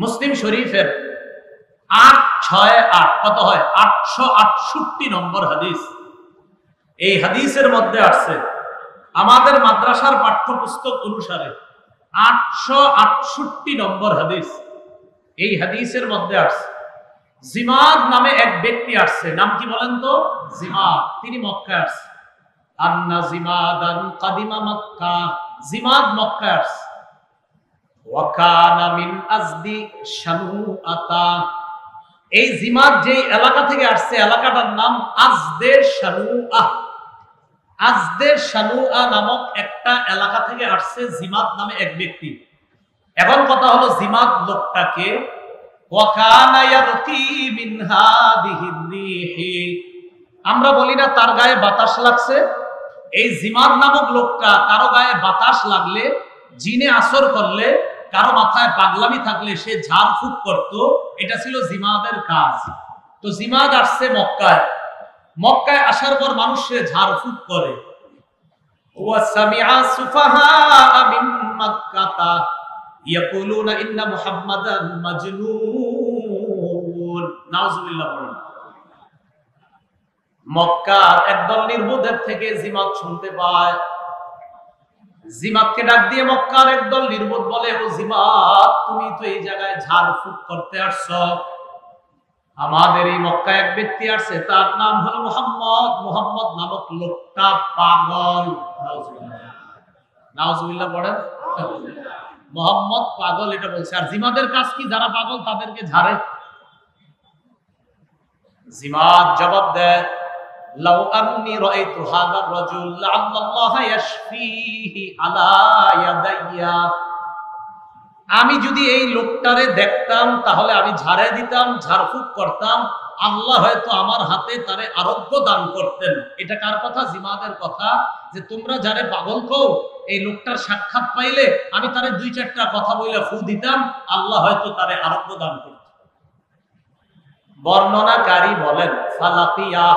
মুসলিম শরীফের 868 কত হয় 868 নম্বর হাদিস। এই হাদিসের মধ্যে আসছে আমাদের মাদ্রাসার পাঠ্যপুস্তক অনুসারে 868 নম্বর হাদিস। এই হাদিসের মধ্যে আসছে জিমাদ নামে এক ব্যক্তি আসছে। নাম কি বলেন তো? জিমাদ। তিনি মক্কায় আসছে। আন্না জিমাদান কাদিমা মক্কা। জিমাদ মক্কায় আসছে। ওয়া কানা মিন আজদি শানুআতা। এই জিমাদ যেই এলাকা থেকে আসছে এলাকাটার নাম আজদে শানুআ। আজদে শানুআ নামক একটা এলাকা থেকে আসছে জিমাদ নামে এক ব্যক্তি। এখন কথা হলো জিমাদ লোকটাকে আমরা বলি না তার গায়ে বাতাস লাগছে। এই জিমাদ নামক লোকটা কারো গায়ে বাতাস লাগলে, জিনে আসর করলে, কারো মাথায় পাগলামি থাকলে সে ঝাড়ফুঁক করত। এটা ছিল জিমাদের কাজ। তো জিমাদ আসছে মক্কায়। মক্কায় আসার পর মানুষ সে ঝাড়ফুঁক করে। ওয়াসামিআ সুফাহা মিন মক্কাতা ইয়াকুলুনা ইন্না মুহাম্মাদান মাজনুন। নাউজুবিল্লাহ। মক্কার একদল নির্বোধের থেকে জিমাদ শুনতে পায়। জিমাদকে ডাক দিয়ে মক্কার একদল নির্বোধ বলে, ও জিমাদ, তুমি তো এই জায়গায় ঝাড়ফুঁক করতে আসছো। আমাদের এই মক্কায় এক ব্যক্তি আসছে, তার নাম হলো মুহাম্মদ। মুহাম্মদ নামক লোকটা পাগল। নাউজুবিল্লাহ পড়েন। মুহাম্মদ পাগল এটা বলছে। আর জিমাদের কাজ কি? যারা পাগল তাদেরকে ঝাড়ে। জিমাদ জবাব দেয়, লাউ আন্নী রাআইতু হাযার রাজুল লাআল্লাল্লাহা ইয়াশফিহি আলা ইয়াদাইয়া। আমি যদি এই লোকটারে দেখতাম তাহলে আমি ঝাড়ে দিতাম, ঝাড়ফুঁক করতাম, আল্লাহ হয়তো আমার হাতে তারে আরোগ্য দান করতেন। এটা কার কথা? জিমাদের কথা। যে তোমরা যারে পাগল কও, এই লোকটার সাক্ষাৎ পাইলে আমি তারে 2-4টা কথা বলে ফু দিতাম, আল্লাহ হয়তো তারে আরোগ্য দান করতেন। বর্ণনাকারী বলেন, ফালাকিয়া,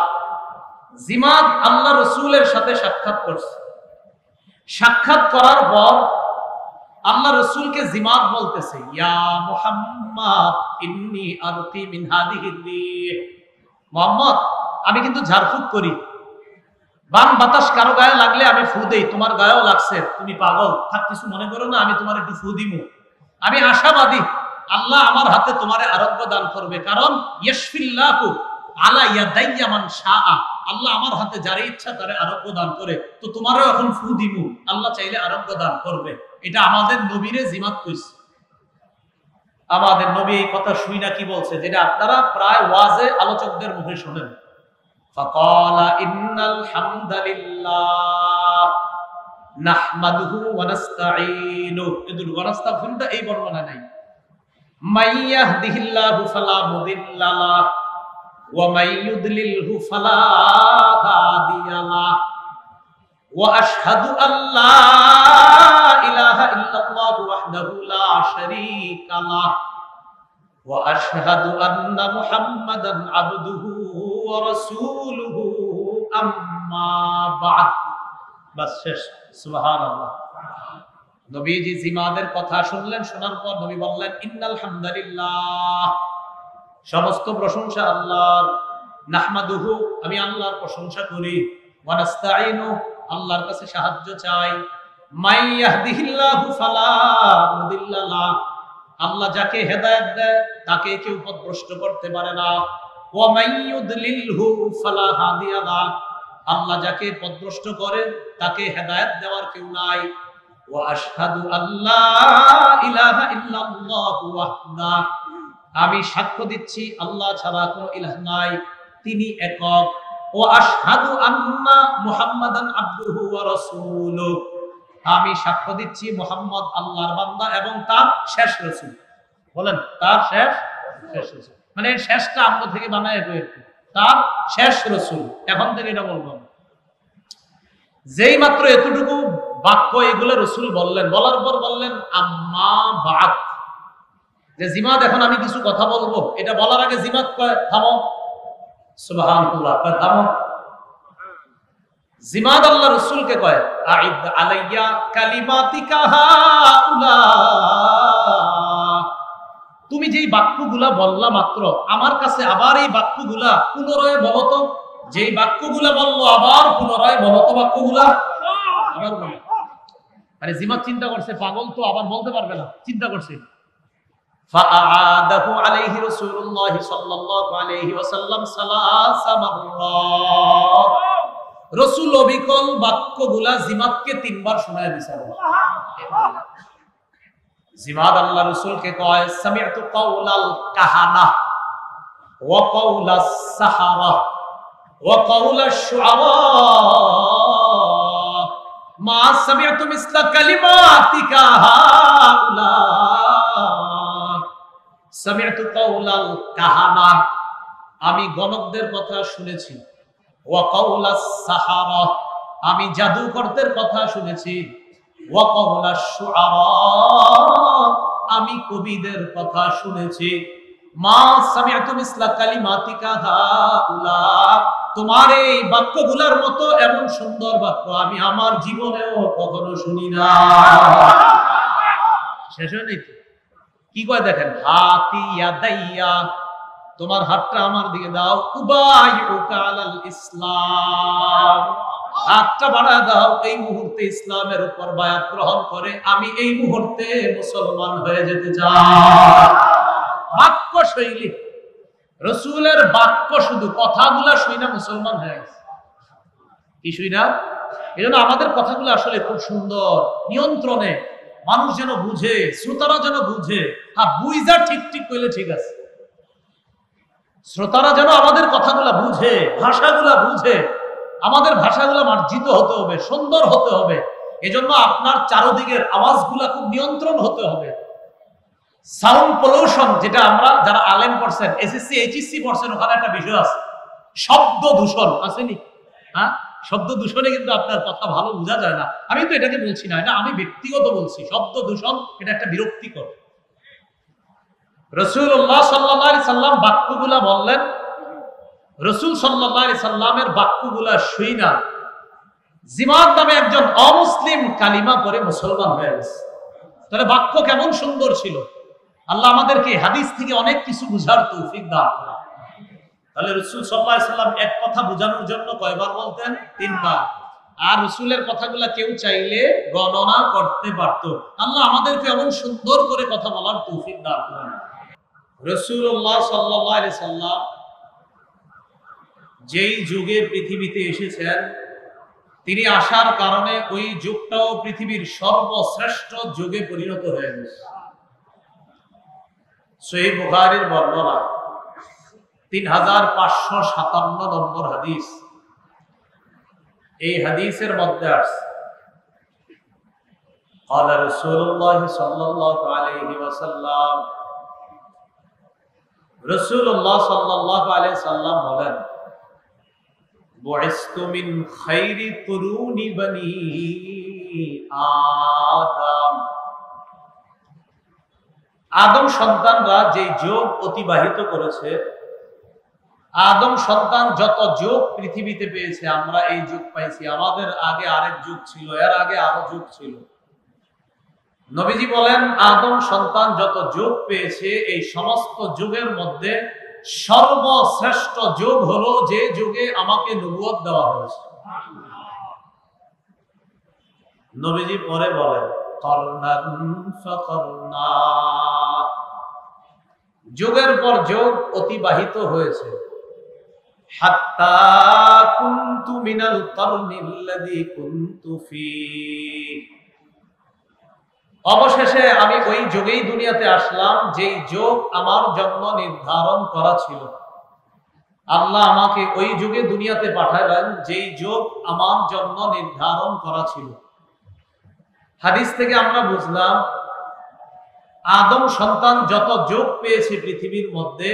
জিমাদ আল্লাহ রসুলের সাথে সাক্ষাৎ করছে। সাক্ষাৎ করার পর আল্লাহ রসুলকে জিমাদ বলতেছে, ইয়া মুহাম্মদ ইন্নী আরতি মিন হাদিহির রিহ। মুহাম্মদ, আমি কিন্তু ঝাড়ফুঁক করি। বান বাতাস কারো গায়ে লাগলে আমি ফু দেই। তোমার গায়েও লাগছে, তুমি পাগল, থাক কিছু মনে করো না, আমি তোমার একটু ফু দিমু। আমি আশাবাদী আল্লাহ আমার হাতে তোমারে আরোগ্য দান করবে, কারণ ইয়াশফিল্লাহু আলা ইয়াদাইয়া মান শাআ। আল্লাহ আমার হাতে যারে ইচ্ছা তারে আরোগ্য দান করে। তো তোমারও এখন ফু দিমু, আল্লাহ চাইলে আরোগ্য দান করবে। এটা আমাদের নবীরে জিমাদ কইছে। আমাদের নবী এই কথা শুই না কি বলছে, যেটা আপনারা প্রায় ওয়াজে আলোচকদের মুখে শোনেন। ফাকালা ইন্নাল হামদালিল্লাহ নাহমাদুহু ওয়া নাস্তাঈনু। কিন্তু ওয়া নাস্তাগফিরুটা এই বর্ণনা নাই। মাইয়াহদিহিল্লাহু ফালা মুদিল্লা লাহু ওয়া মাইয়ুদলিলহু ফালা হাদিয়া লাহু ওয়া আশহাদু আল্লা ইলাহা ইল্লাল্লাহু ওয়াহদাহু লা শারীকা লাহু ওয়া আশহাদু আন্না মুহাম্মাদান আবদুহু ওয়া রাসূলুহু আম্মা বা'দ। বাস শেষ। সুবহানাল্লাহ। নবীজি জিমাদের কথা শুনলেন। শোনার পর নবী বললেন, ইন্নাল হামদালিল্লাহ, সমস্ত প্রশংসা আল্লাহর। নাহমাদুহু, আমি আল্লাহর প্রশংসা করি। ওয়া নাস্তাঈনু, আল্লাহর কাছে সাহায্য চাই। মাইয়াহদিহিল্লাহু ফালা মুদিল্লা লাহু, আল্লাহ যাকে হেদায়েত দেয় তাকে কেউ পথভ্রষ্ট করতে পারে না। ওয়া মাইয়ুদলিলহু ফালা হাদিয়া লাহু, আল্লাহ যাকে পথভ্রষ্ট করে তাকে হেদায়েত দেওয়ার কেউ নাই। ওয়া আশহাদু আল্লা ইলাহা ইল্লাল্লাহু ওয়াহদা, আমি সাক্ষ্য দিচ্ছি আল্লাহ ছাড়া কোনো ইলাহ নাই, তিনি একক। ওয়া আশহাদু আন্না মুহাম্মাদান আবদুহু ওয়া রাসূলুহু, আমি সাক্ষ্য দিচ্ছি মুহাম্মদ আল্লাহর বান্দা এবং তার শেষ রাসূল। বলেন, তার শেষ রাসূল। মানে এর শেষটা আমরা থেকে বানায় হয়েছে, তার শেষ রাসূল। এখন থেকে এটা বলবো। যেই মাত্র এতটুকু বাক্য এগুলো রাসূল বললেন, বলার পর বললেন আম্মা বা'দ, যে জিমাদ এখন আমি কিছু কথা বলবো। এটা বলার আগে জিমাদ কয় থামো। সুবহানাল্লাহ, থামো। জিমাদ আল্লাহ রাসূলকে কয়, আইদ আলাইয়া কালিমাতিকা হাউলা, তুমি যেই বাক্যগুলা বললা মাত্র, আমার কাছে আবার এই বাক্যগুলা পুনরায় বলো তো। যেই বাক্যগুলা বললো আবার পুনরায় বলো তো বাক্যগুলা। আবার বলো। আরে জিমাত চিন্তা করছে পাগল তো, আবার বলতে পারবে না, চিন্তা করছে। فأعاده عليه رسول الله صلى الله عليه وسلم ثلاث مرات। রাসূল অবিকল বাক্যগুলা জিমাতকে 3 বার শোনায় দিয়েছেন। জিমাত আল্লাহ রাসূলকে কয়, সামি'তু কাওলাল কাহানা ওয়া কাওলাস সাহারা ওয়া কাওলাশ শুআরা মা সামি'তু মিসলা কালিমাতিকা হাউলা। সামি'তু কাওলাল কাহানা, আমি গণকদের কথা শুনেছি। ওয়া কাওলাস সাহারা, আমি জাদুকরদের কথা শুনেছি। ওয়া কাওলাশ শুআরা, আমি কবিদের কথা শুনেছি। মা সামি'তু মিসলা কালিমাতিকা হাউলা, তোমার এই বাক্যগুলোর মতো এমন সুন্দর বাক্য আমি আমার জীবনেও কখনো শুনি না। শেষ হয় নাই তো? কি কয় দেখেন, হাতি ইয়াদাইয়া, তোমার হাতটা আমার দিকে দাও। উবাইউকা আলাল ইসলাম, হাতটা বাড়ায় দাও, এই মুহূর্তে ইসলামের উপর বায়াত গ্রহণ করে আমি এই মুহূর্তে মুসলমান হয়ে যেতে চাই। বাক্য শৈলী, রাসূলের বাক্য, শুধু কথাগুলা শুইনা মুসলমান হয়ে গেছে। কি শুইনা? এজন্য আমাদের কথাগুলো আসলে খুব সুন্দর, নিয়ন্ত্রণে, মানুষ যেন বুঝে, শ্রোতারা যেন বুঝে। হ্যাঁ, বুঝা ঠিক ঠিক কইলে ঠিক আছে। শ্রোতারা যেন আমাদের কথাগুলা বুঝে, ভাষাগুলা বুঝে। আমাদের ভাষাগুলা মার্জিত হতে হবে, সুন্দর হতে হবে। এজন্য আপনার চারদিকের আওয়াজগুলা খুব নিয়ন্ত্রণ হতে হবে। সাউন্ড পলিউশন, যেটা আমরা যারা আলেম পড়ছেন, এসএসসি এইচএসসি পড়ছেন, ওখানে একটা বিষয় আছে, শব্দ দূষণ আসেনি? হ্যাঁ, শব্দ দূষণে কিন্তু আপনার কথা ভালো বোঝা যায় না। আমি তো এটাকে বলছি না, এটা আমি ব্যক্তিগত বলছি। শব্দ দূষণ এটা একটা বিরক্তিকর। রাসূলুল্লাহ সাল্লাল্লাহু আলাইহি সাল্লাম বাক্যগুলা বললেন, রাসূল সাল্লাল্লাহু আলাইহি সাল্লামের বাক্যগুলা শুইনা জিমাত নামে একজন অমুসলিম কালিমা পড়ে মুসলমান হয়ে গেছে। তাহলে বাক্য কেমন সুন্দর ছিল। আল্লাহ আমাদেরকে হাদিস থেকে অনেক কিছু বুঝার তৌফিক দান করেন। তাহলে রাসূল সাল্লাল্লাহু আলাইহি সাল্লাম এক কথা বোঝানোর জন্য কয়বার বলতেন? 3 বার। আর রাসূলের কথাগুলা কেউ চাইলে গণনা করতে পারত। আল্লাহ আমাদেরকে এমন সুন্দর করে কথা বলার তৌফিক দান করেন। রাসূলুল্লাহ সাল্লাল্লাহু আলাইহি সাল্লাম যেই যুগে পৃথিবীতে এসেছেন, তিনি আসার কারণে ওই যুগটাও পৃথিবীর সর্বশ্রেষ্ঠ যুগে পরিণত হয়ে গেছে। সহিহ বুখারীর বর্ণনা 3557 নম্বর হাদিস। এই হাদিসের মধ্যে আছে, قال رسول الله صلى الله عليه وسلم, রাসূলুল্লাহ সাল্লাল্লাহু আলাইহি সাল্লাম বলেন, বুইসতু মিন খাইরি কুরুনি বনি আদম। আদম সন্তানরা যে যুগ অতিবাহিত করেছে, আদম সন্তান যত যুগ পৃথিবীতে পেয়েছে, আমরা এই যুগ পাইছি। আমাদের আগে আরেক যুগ ছিল, এর আগে আরো যুগ ছিল। নবীজি বলেন, আদম সন্তান যত যুগ পেয়েছে, এই সমস্ত যুগের মধ্যে সর্বশ্রেষ্ঠ যুগ হলো যে যুগে আমাকে নবুয়ত দেওয়া হয়েছে। নবীজি পরে বলেন, যুগের পর যুগ অতিবাহিত হয়েছে, হাত্তা কুনতু মিনাল কারনিল্লাযী কুনতু ফীহি, অবশেষে আমি ওই যুগেই দুনিয়াতে আসলাম যেই যুগ আমার জন্য নির্ধারণ করা ছিল। আল্লাহ আমাকে ওই যুগে দুনিয়াতে পাঠালেন যেই যুগ আমার জন্য নির্ধারণ করা ছিল। হাদিস থেকে আমরা বুঝলাম, আদম সন্তান যত যুগ পেয়েছে পৃথিবীর মধ্যে,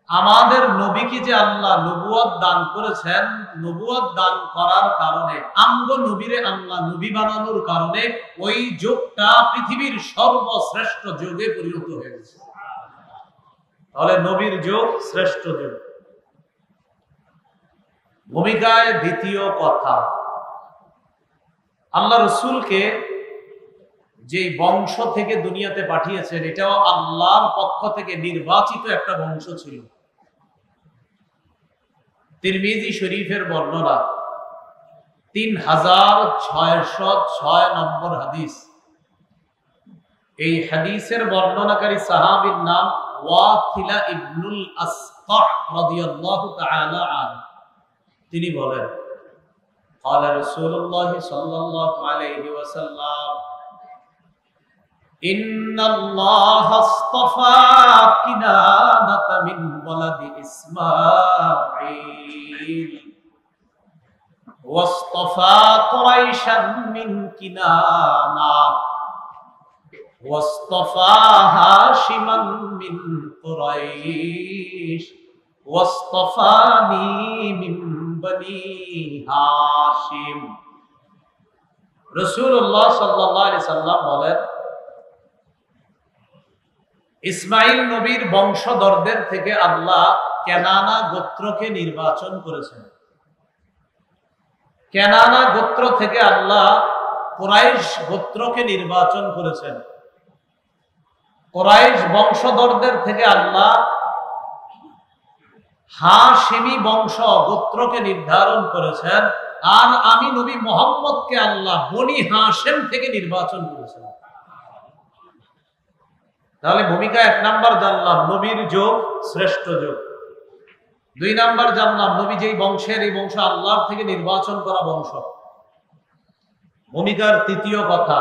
আমাদের নবীকে যে আল্লাহ নবুয়ত দান করেছেন, নবুয়ত দান করার কারণে, আমগো নবীরে আল্লাহ নবী বানানোর কারণে ওই যুগটা পৃথিবীর সর্বশ্রেষ্ঠ যুগে পরিণত হয়ে গেছে। তাহলে নবীর যুগ শ্রেষ্ঠ যুগ। ভূমিকায় দ্বিতীয় কথা, আল্লাহ রাসূলকে যে বংশ থেকে দুনিয়াতে পাঠিয়েছেন এটাও আল্লাহর পক্ষ থেকে নির্বাচিত একটা বংশ ছিল। তিরমিজি শরীফের বর্ণনা 3606 নম্বর হাদিস। এই হাদিসের বর্ণনাকারী সাহাবীর নাম ওয়াথিলা ইবনুল আসকা রাদিয়াল্লাহু তাআলা আনহু। তিনি বলেন قال رسول الله صلى الله عليه وسلم إن الله اصطفى كنانة من ولد إسماعيل واصطفى قريشا من كنانة واصطفى هاشما من قريش واصطفاني من بني هاشم। রাসূলুল্লাহ সাল্লাল্লাহু আলাইহি সাল্লাম বলেন, ইসমাইল নবীর বংশধরদের থেকে আল্লাহ কেনানা গোত্রকে নির্বাচন করেছেন। কেনানা গোত্র থেকে আল্লাহ কুরাইশ গোত্রকে নির্বাচন করেছেন। কুরাইশ বংশধরদের থেকে আল্লাহ হাশিমি বংশ গোত্রকে নির্ধারণ করেছেন। আর আমি নবী মুহাম্মদকে আল্লাহ বনি হাশেম থেকে নির্বাচন করেছেন। তাহলে ভূমিকা 1 নাম্বার জানলাম, নবীর যোগ শ্রেষ্ঠ যোগ। 2 নাম্বার জানলাম, নবী যেই বংশের, এই বংশ আল্লাহর থেকে নির্বাচন করা বংশ। ভূমিকার 3য় কথা,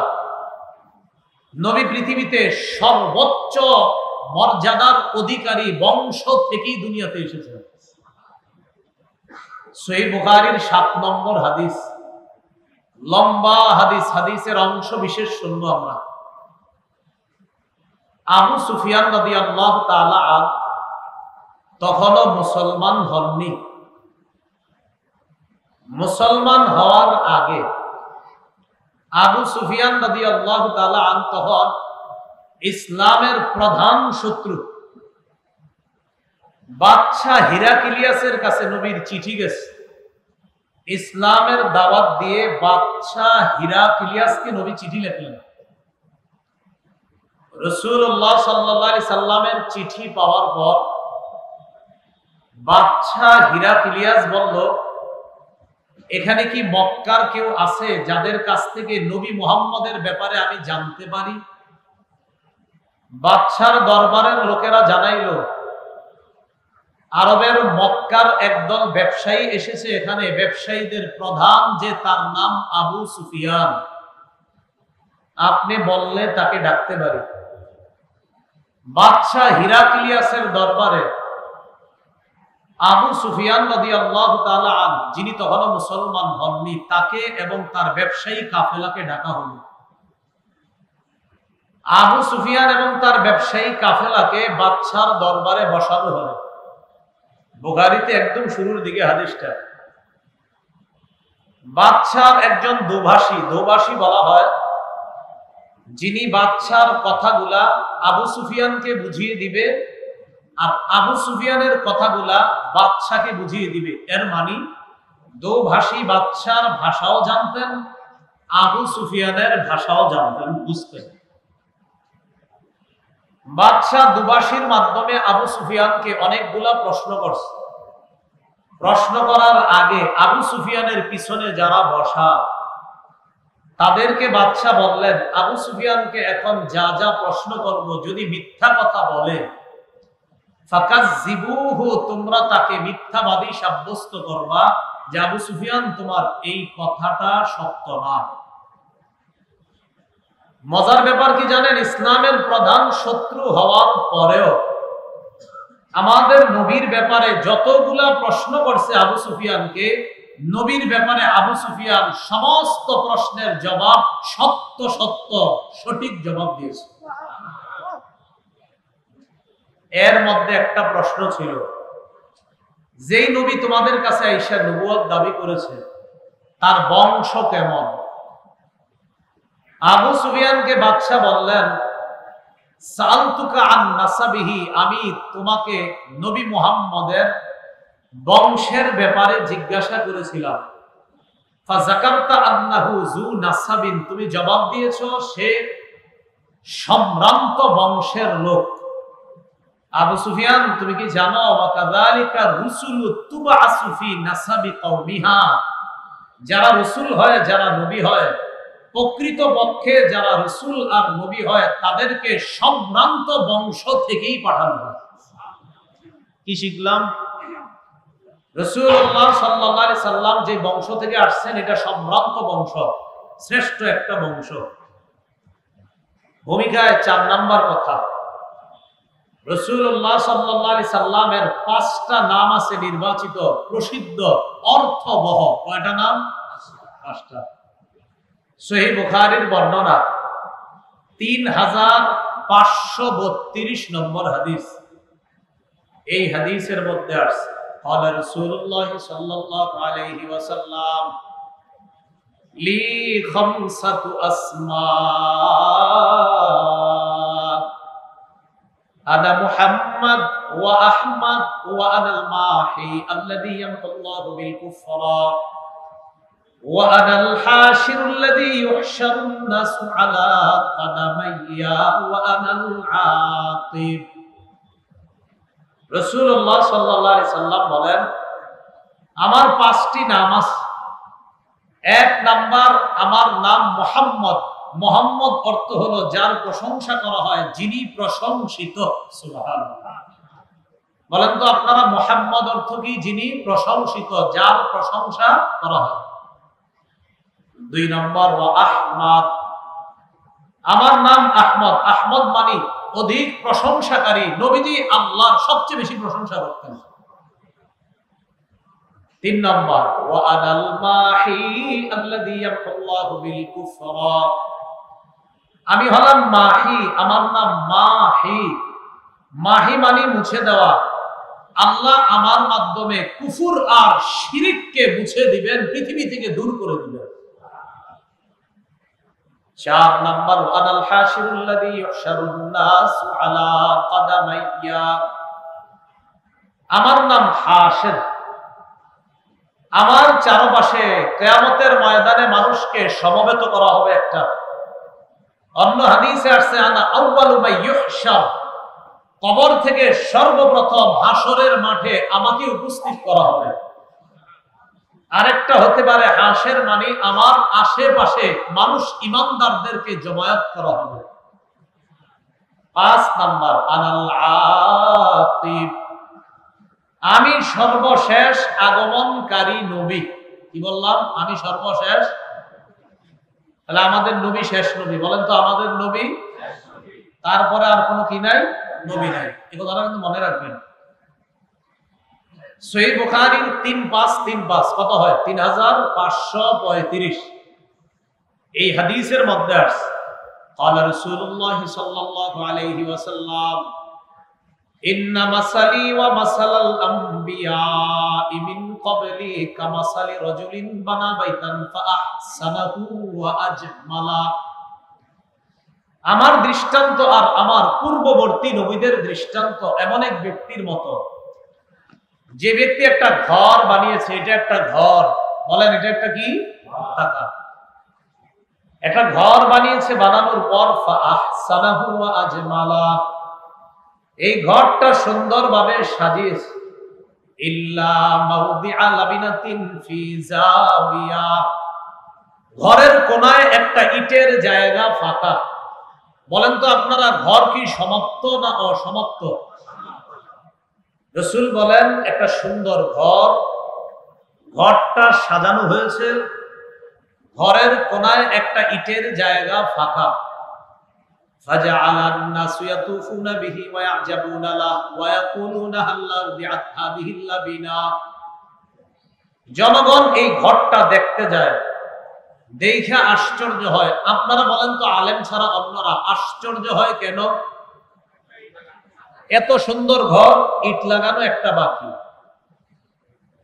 নবী পৃথিবীতে সর্বোচ্চ মর্যাদার অধিকারী বংশ থেকেই দুনিয়াতে এসেছেন। সহিহ বুখারীর 7 নম্বর হাদিস, লম্বা হাদিস, হাদিসের অংশ বিশেষ শুনবো আমরা। আবু সুফিয়ান রাদিয়াল্লাহু তাআলা আনহু তখনও মুসলমান হননি। মুসলমান হওয়ার আগে আবু সুফিয়ান রাদিয়াল্লাহু তাআলা আনহু তখন ইসলামের প্রধান শত্রু। বাদশাহ হিরাক্লিয়াসের কাছে নবীর চিঠি গেছে, ইসলামের দাওয়াত দিয়ে বাদশাহ হিরাক্লিয়াসকে নবী চিঠি লিখলেন। রাসূলুল্লাহ সাল্লাল্লাহু আলাইহি সাল্লামের চিঠি পাওয়ার পর বাদশাহ হিরাক্লিয়াস বলল, এখানে কি মক্কার কেউ আছে যাদের কাছ থেকে নবী মুহাম্মদের ব্যাপারে আমি জানতে পারি? বাদশার দরবারের লোকেরা জানাইল, আরবের মক্কার একদল ব্যবসায়ী এসেছে এখানে। ব্যবসায়ীদের প্রধান যে, তার নাম আবু সুফিয়ান, আপনি বললে তাকে ডাকতে পারি। বাদশাহ হিরাক্লিয়াসের দরবারে আবু সুফিয়ান রাদিয়াল্লাহু তাআলা আনহু, যিনি তখনও মুসলমান হননি, তাকে এবং তার ব্যবসায়ী কাফেলাকে ডাকা হলো। আবু সুফিয়ান এবং তার ব্যবসায়ী কাফেলাকে বাদশার দরবারে বসানো হলো। বুখারীতে একদম শুরুর দিকে হাদিসটা। বাদশার একজন দোভাষী বলা হয়, যিনি বাদশার কথাগুলা আবু সুফিয়ানকে বুঝিয়ে দিবে আর আবু সুফিয়ানের কথাগুলা বাদশাকে বুঝিয়ে দিবে। এর মানে দোভাষী বাদশার ভাষাও জানতেন, আবু সুফিয়ানের ভাষাও জানতেন, বুঝতেন। বাদশাহ দুভাষীর মাধ্যমে আবু সুফিয়ানকে অনেকগুলা প্রশ্ন করছে। প্রশ্ন করার আগে আবু সুফিয়ানের পিছনে যারা বসা, তাদেরকে বাদশাহ বললেন, আবু সুফিয়ানকে এখন যা যা প্রশ্ন করব, যদি মিথ্যা কথা বলে ফাকাযযিবুহু, তোমরা তাকে মিথ্যাবাদী সাব্যস্ত করবা যে আবু সুফিয়ান তোমার এই কথাটা সত্য না। মজার ব্যাপার কি জানেন? ইসলামের প্রধান শত্রু হওয়ার পরেও আমাদের নবীর ব্যাপারে যতগুলা প্রশ্ন করছে আবু সুফিয়ানকে, নবীর ব্যাপারে আবু সুফিয়ান সমস্ত প্রশ্নের জবাব সত্য সঠিক জবাব দিয়েছে। এর মধ্যে একটা প্রশ্ন ছিল, যেই নবী তোমাদের কাছে আইসা নবুয়ত দাবি করেছে তার বংশ কেমন? আবু সুফিয়ানকে বাদশাহ বললেন, সালতুকা আন নাসাবিহি, আমি তোমাকে নবী মুহাম্মদের বংশের ব্যাপারে জিজ্ঞাসা করেছিলাম। ফাযাকারতা আন্নাহু যু নাসাবিন, তুমি জবাব দিয়েছো সে সম্ভ্রান্ত বংশের লোক। আবু সুফিয়ান, তুমি কি জানো ওয়াকাযালিকা রুসুলু তুবআসু ফি নাসাবি কওমিহা, যারা রসুল হয়, যারা নবী হয়, প্রকৃত পক্ষে যারা রসুল আর নবী হয় তাদেরকে সম্ভ্রান্ত বংশ থেকেই পাঠানো হয়। কি শিখলাম? রাসূলুল্লাহ সাল্লাল্লাহু আলাইহি সাল্লাম যে বংশ থেকে আসছেন এটা সম্ভ্রান্ত বংশ, শ্রেষ্ঠ একটা বংশ। ভূমিকায় ৪ নাম্বার কথা, রাসূলুল্লাহ সাল্লাল্লাহু আলাইহি সাল্লামের ৫টা নাম আছে নির্বাচিত, প্রসিদ্ধ, অর্থবহ। কয়টা নাম? ৫টা। সহিহ বুখারীর বর্ণনা ৩৫৩২ নম্বর হাদিস। এই হাদিসের মধ্যে আছে قال رسول الله صلى الله عليه وسلم لي خمسة أسماء أنا محمد وأحمد وأنا الماحي الذي يمحو الله بالكفر وأنا الحاشر الذي يحشر الناس على قدمي وأنا العاقب। রাসূলুল্লাহ সাল্লাল্লাহু আলাইহি সাল্লাম বলেন, আমার ৫টি নাম আছে। ১ নাম্বার, আমার নাম মুহাম্মদ। মুহাম্মদ অর্থ হলো যার প্রশংসা করা হয়, যিনি প্রশংসিত। সুবহানাল্লাহ। বলেন তো আপনারা, মুহাম্মদ অর্থ কি? যিনি প্রশংসিত, যার প্রশংসা করা হয়। ২ নম্বর, ওয়া আহমদ, আমার নাম আহমদ। আহমদ মানে অধিক প্রশংসাকারী। নবীজি আল্লাহর সবচেয়ে বেশি প্রশংসা করতেন। ৩ নম্বর, ওয়া আনাল মাহি আল্লাযী ইয়ামহুল্লাহু বিল কুফরা, আমি হলাম মাহি, আমার নাম মাহি। মাহি মানে মুছে দেওয়া। আল্লাহ আমার মাধ্যমে কুফর আর শিরককে মুছে দিবেন, পৃথিবী থেকে দূর করে দিবেন। ৪ নাম্বার, আনাল হাশিরুল্লাযী ইউহশারুন নাস আলা কাদামাইয়া, আমার নাম হাশির, আমার চারপাশে কিয়ামতের ময়দানে মানুষকে সমবেত করা হবে একটা। অন্য হাদিসে আসছে আনা আউয়ালু মা ইউহশার, কবর থেকে সর্বপ্রথম হাসরের মাঠে আমাকে উপস্থিত করা হবে। আরেকটা হতে পারে হাসের মানে আমার আশেপাশে মানুষ ইমানদারদেরকে জমায়েত করা হবে। ৫ নাম্বার, আনাল আকিব, আমি সর্বশেষ আগমনকারী নবী। কি বললাম? আমি সর্বশেষ। তাহলে আমাদের নবী শেষ নবী। বলেন তো, আমাদের নবী, তারপরে আর কোনো কি নাই? নবী নাই। এই কথাটা কিন্তু মনে রাখবেন। সহিহ বুখারীর ৩৫৩৫ কত হয়? ৩৫৩৫। এই হাদিসের মধ্যে আছে قال رسول الله صلى الله عليه وسلم إن مثلي ومثل الأنبياء من قبلي كمثل رجل بنى بيتا فأحسنه وأجمله, আমার দৃষ্টান্ত আর আমার পূর্ববর্তী নবীদের দৃষ্টান্ত এমন এক ব্যক্তির মতো, যে ব্যক্তি একটা ঘর বানিয়েছে। এটা একটা ঘর, বলেন এটা একটা কি? টাকা। একটা ঘর বানিয়েছে, বানানোর পর ফাআহসানাহু ওয়া আজমালা, এই ঘরটা সুন্দরভাবে সাজিয়েছে। ইল্লা মাউদিআ লাবিনাতিন ফি জাওিয়া, ঘরের কোনায় একটা ইটের জায়গা ফাঁকা। বলেন তো আপনারা, ঘর কি সমাপ্ত না অসমাপ্ত? রাসূল বলেন একটা সুন্দর ঘর, ঘরটা সাজানো হয়েছে, ঘরের কোনায় একটা ইটের জায়গা ফাঁকা। ফাজআলান নাসু ইয়াতুফুনা বিহি ওয়া ইয়াজাবুনা লাহু ওয়া ইয়াকুলুনা হাল্লা বিআত হাযিহিল লাবিনা, জনগণ এই ঘরটা দেখতে যায়, দেখে আশ্চর্য হয়। আপনারা বলেন তো, আলেম ছাড়া অন্যরা আশ্চর্য হয় কেন? এত সুন্দর ঘর, ইট লাগানো একটা বাকি।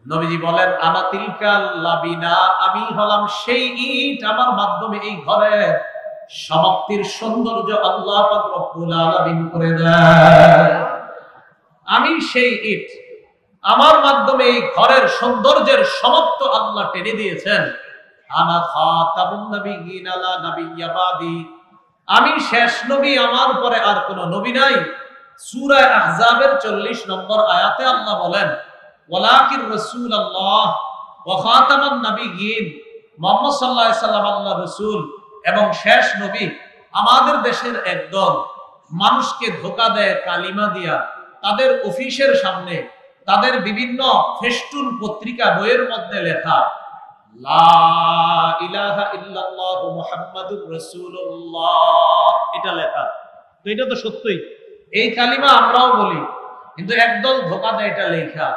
নবীজি বলেন আনা তিলকাল লাবিনা, আমি হলাম সেই ইট, আমার মাধ্যমে এই ঘরের সমাপ্তির সৌন্দর্য আল্লাহ পাক রব্বুল আলামিন করে দেয়। আমি সেই ইট, আমার মাধ্যমে এই ঘরের সৌন্দর্যের সমাপ্ত আল্লাহ টেনে দিয়েছেন। আনা খাতামুন নবিয়্যিন লা নাবিয়্যা বাদি, আমি শেষ নবী, আমার পরে আর কোন নবী নাই। সূরা আহজাবের 40 নম্বর আয়াতে আল্লাহ বলেন, ওয়ালাকির রাসূলুল্লাহ ওয়া খাতামান নাবিয়্যিন, মুহাম্মদ সাল্লাল্লাহু আলাইহি সাল্লাম আল্লাহর রাসূল এবং শেষ নবী। আমাদের দেশের একদল মানুষকে ধোঁকা দেয় কালিমা দিয়া, তাদের অফিসের সামনে তাদের বিভিন্ন ফেস্টুন পত্রিকা বইয়ের মধ্যে লেখা লা ইলাহা ইল্লাল্লাহ মুহাম্মাদুর রাসূলুল্লাহ, এটা লেখা। তো এটা তো সত্যই, এই কালিমা আমরাও বলি, কিন্তু একদল ধোঁকা দেয় এটা লেখা।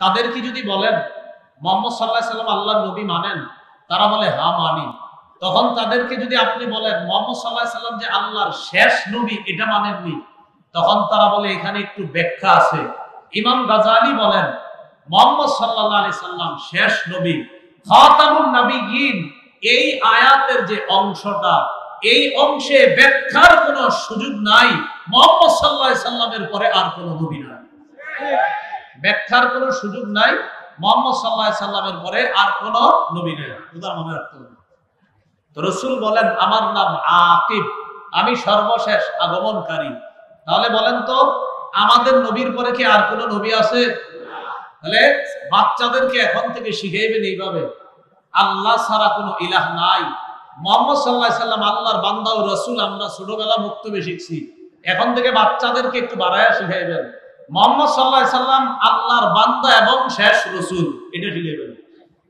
তাদের কি যদি বলেন মুহাম্মদ সাল্লাল্লাহু আলাইহি সাল্লাম আল্লাহর নবী মানেন, তারা বলে হ্যাঁ মানি। তখন তাদেরকে যদি আপনি বলেন মুহাম্মদ সাল্লাল্লাহু আলাইহি সাল্লাম যে আল্লাহর শেষ নবী, এটা মানেননি, তখন তারা বলে এখানে একটু ব্যাখ্যা আছে। ইমাম গাজালি বলেন মুহাম্মদ সাল্লাল্লাহু আলাইহি সাল্লাম শেষ নবী, খাতামুন নাবিয়্যিন, এই আয়াতের যে অংশটা, এই অংশে ব্যাখ্যার কোনো সুযোগ নাই। মুহাম্মদ সাল্লাল্লাহু আলাইহি সাল্লামের পরে আর কোনো নবী নাই, ব্যাখ্যার কোনো সুযোগ নাই। মুহাম্মদ সাল্লাল্লাহু আলাইহি সাল্লামের পরে আর কোনো নবী নাই। উদাহরণ মনে রাখতে হবে। তো রাসূল বলেন আমার নাম আকিব, আমি সর্বশেষ আগমনকারী। তাহলে বলেন তো আমাদের নবীর পরে কি আর কোনো নবী আছে? তাহলে বাচ্চাদেরকে এখন থেকে শিখাইবেন এইভাবে, আল্লাহ ছাড়া কোনো ইলাহ নাই। মুহাম্মদ সাল্লাল্লাহু আলাইহি সাল্লাম আল্লাহর বান্দা ও রাসূল, আমরা ছোটবেলা মুক্তবে শিখছি। এখন থেকে বাচ্চাদেরকে একটু বাড়ায়া শিখাইবেন মুহাম্মদ সাল্লাল্লাহু আলাইহি সাল্লাম আল্লাহর বান্দা এবং শেষ রাসূল, এটা শিখাইবেন।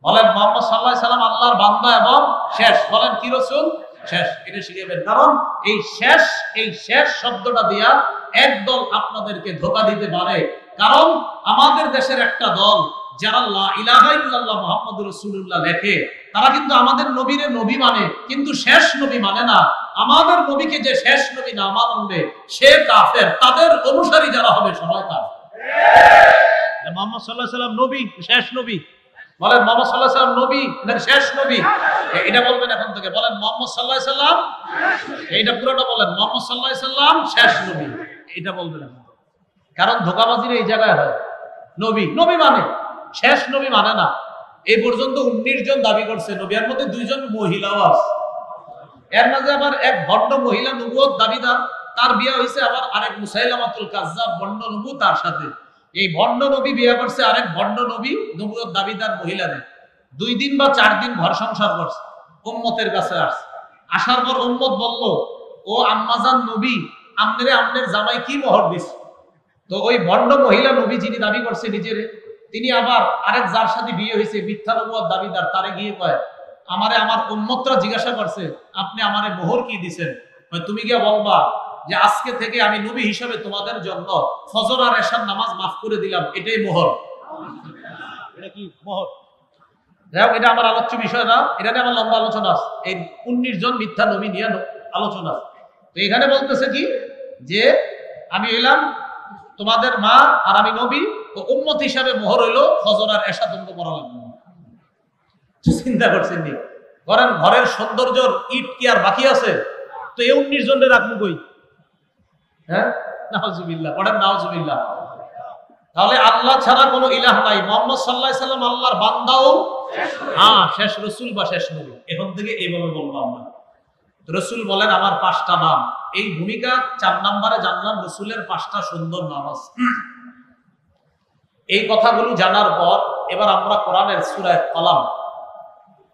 বলেন মুহাম্মদ সাল্লাল্লাহু আলাইহি সাল্লাম আল্লাহর বান্দা এবং শেষ, বলেন কি রাসূল? শেষ, এটা শিখাইবেন। কারণ এই শেষ শব্দটা দিয়া একদল আপনাদেরকে ধোঁকা দিতে পারে। কারণ আমাদের দেশের একটা দল যারা লা ইলাহা ইল্লাল্লাহ মুহাম্মাদুর রাসূলুল্লাহ লেখে, তারা কিন্তু আমাদের নবীরে নবী মানে, কিন্তু শেষ নবী মানে না। আমাদের নবীকে যে শেষ নবী না মানবে সে কাফের, তাদের অনুসারী যারা হবে সবাই কাফের। মুহাম্মদ সাল্লাল্লাহু আলাইহি সাল্লাম নবী, শেষ নবী। বলেন মুহাম্মদ সাল্লাল্লাহু আলাইহি সাল্লাম নবী না শেষ নবী? এটা বলবেন এখন থেকে। বলেন মুহাম্মদ সাল্লাল্লাহু আলাইহি সাল্লাম, এইটা পুরোটা বলেন মুহাম্মদ সাল্লাল্লাহু আলাইহি সাল্লাম শেষ নবী, এটা বলবেন এখন। কারণ ধোঁকাবাজির এই জায়গায় হয়, নবী মানে, শেষ নবী মানে না। এই পর্যন্ত 19 জন দাবি করছে নবী, এর মধ্যে 2 জন মহিলাও আছে। এর মাঝে আবার এক ভণ্ড মহিলা নবুয়ত দাবিদার, তার বিয়ে হয়েছে আবার আরেক মুসাইলামাতুল কাজ্জাব ভণ্ড নবু, তার সাথে এই ভণ্ড নবী বিয়ে করছে আরেক ভণ্ড নবী নবুয়ত দাবিদার মহিলাদের। 2 দিন বা 4 দিন ঘর সংসার করছে, উম্মতের কাছে আসছে। আসার পর উম্মত বলল, ও আম্মাজান নবী, আমনের জামাই কি মোহর দিস? তো ওই ভণ্ড মহিলা নবী যিনি দাবি করছে নিজের, তিনি আবার আরেক যার সাথে বিয়ে হয়েছে মিথ্যা নবুয়ত দাবিদার, তারে গিয়ে কয় আমার উম্মতরা জিজ্ঞাসা করছে আপনি আমারে মোহর কি দিছেন? তুমি গিয়ে বলবা যে আজকে থেকে আমি নবী হিসাবে তোমাদের জন্য ফজর আর এশার নামাজ মাফ করে দিলাম, এটাই মোহর। এটা কি মোহর? এটা আমার আলোচ্য বিষয় না, এটা নিয়ে আমার লম্বা আলোচনা আছে। এই 19 জন মিথ্যা নবী নিয়ে আলোচনা আছে। তো এখানে বলতেছে কি যে আমি হইলাম তোমাদের মা আর আমি নবী, ও উম্মত হিসাবে মোহর হইলো ফজর আর এশা তোমাকে পড়া লাগবে। চিন্তা করছেন নি? করেন ঘরের সৌন্দর্যর ইট কি আর বাকি আছে? তো এই 19 জনের রাখবো কই? হ্যাঁ, নাউজুবিল্লাহ, পড়েন নাউজুবিল্লাহ। তাহলে আল্লাহ ছাড়া কোনো ইলাহ নাই। মুহাম্মদ সাল্লাল্লাহু আলাইহি সাল্লাম আল্লাহর বান্দাও হ্যাঁ শেষ রাসূল বা শেষ নবী। এখন থেকে এইভাবে বলবো আমরা। রাসূল বলেন আমার 5টা নাম। এই ভূমিকা 4 নম্বরে জানলাম রাসূলের 5টা সুন্দর নাম আছে। এই কথাগুলো জানার পর এবার আমরা কোরআনের সূরা কলাম,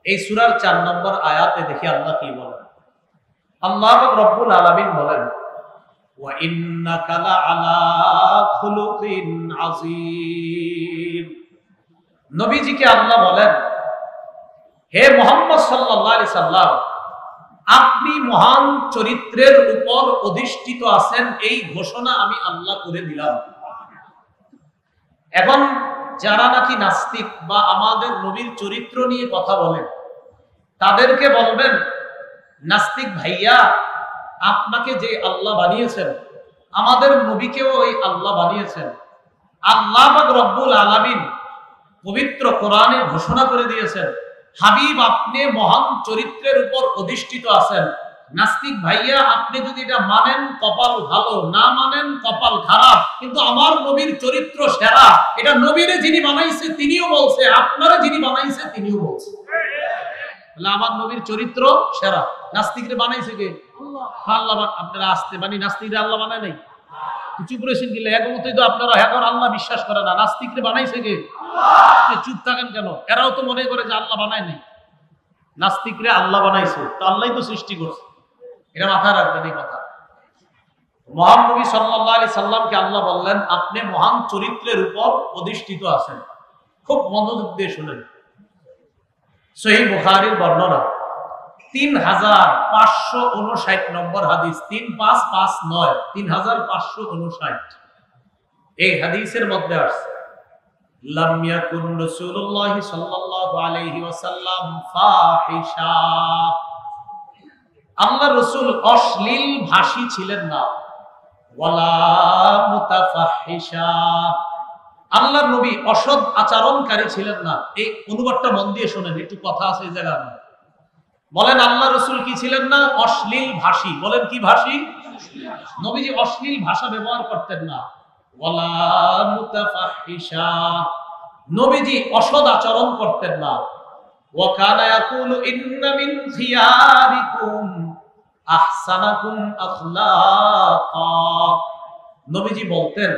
এই সূরার 4 নম্বর আয়াতে দেখি আল্লাহ কি বলেন। আল্লাহ রাব্বুল আলামিন বলেন ওয়া ইন্নাকা লাআলা খুলুকিন আযীম। নবীজিকে আল্লাহ বলেন হে মুহাম্মদ সাল্লাল্লাহু আলাইহি সাল্লাম, আপনি মহান চরিত্রের উপর অধিষ্ঠিত আছেন, এই ঘোষণা আমি আল্লাহ করে দিলাম। এখন যারা নাকি নাস্তিক বা আমাদের নবীর চরিত্র নিয়ে কথা বলেন, তাদেরকে বলবেন নাস্তিক ভাইয়া, আপনাকে যে আল্লাহ বানিয়েছেন আমাদের নবীকেও ওই আল্লাহ বানিয়েছেন। আল্লাহ পাক রব্বুল আলামিন পবিত্র কোরআনে ঘোষণা করে দিয়েছেন হাবিব আপনি মহান চরিত্রের উপর অধিষ্ঠিত আছেন। নাস্তিক ভাইয়া, আপনি যদি এটা মানেন কপাল ভালো, না মানেন কপাল খারাপ, কিন্তু আমার নবীর চরিত্র সেরা। এটা নবীরে যিনি বানাইছে তিনিও বলছে, আপনারা যিনি বানাইছে তিনিও বলছে। আমার নবীর চরিত্র সেরা। নাস্তিকরে বানাইছে কে? আল্লাহ আপনারা আসতে মানে নাস্তিকরা আল্লাহ বানায় নাই, চুপ রয়েছেন গেলে একমতই তো আপনারা এখন আল্লাহ বিশ্বাস করে না, নাস্তিকরে বানাইছে কে? চুপ থাকেন কেন? এরাও তো মনে করে যে আল্লাহ বানায় নাই, নাস্তিকরে আল্লাহ বানাইছে, তো আল্লাহ তো সৃষ্টি করছে। এটা মাথায় রাখবেন এই কথা। মহান নবী সাল্লাল্লাহু আলাইহি সাল্লামকে আল্লাহ বললেন আপনি মহান চরিত্রের উপর অধিষ্ঠিত আছেন। খুব মনোযোগ দিয়ে শুনেন। সহিহ বুখারীর বর্ণনা 3559 নম্বর হাদিস, 3559 3559 এই হাদিসের মধ্যে আছে লাম ইয়াকুন রাসূলুল্লাহ সাল্লাল্লাহু আলাইহি ওয়াসাল্লাম ফাহিশা, আল্লাহর রাসূল অশ্লীল ভাষী ছিলেন না, ওয়ালা মুতাফাহিশা, আল্লাহর নবী অসৎ আচরণকারী ছিলেন না। এই অনুবাদটা মন দিয়ে শোনেন, একটু কথা আছে এই জায়গায়। বলেন আল্লাহ রাসূল কি ছিলেন না? অশ্লীল ভাষী। বলেন কি ভাষী? নবীজি অশ্লীল ভাষা ব্যবহার করতেন না। ওয়ালা মুতাফাহিশা, নবীজি অসৎ আচরণ করতেন না। ওয়া কানা ইয়াকুলু ইন্না মিন খিয়ারিকুম আহসানাকুম আখলাকা, নবীজি বলতেন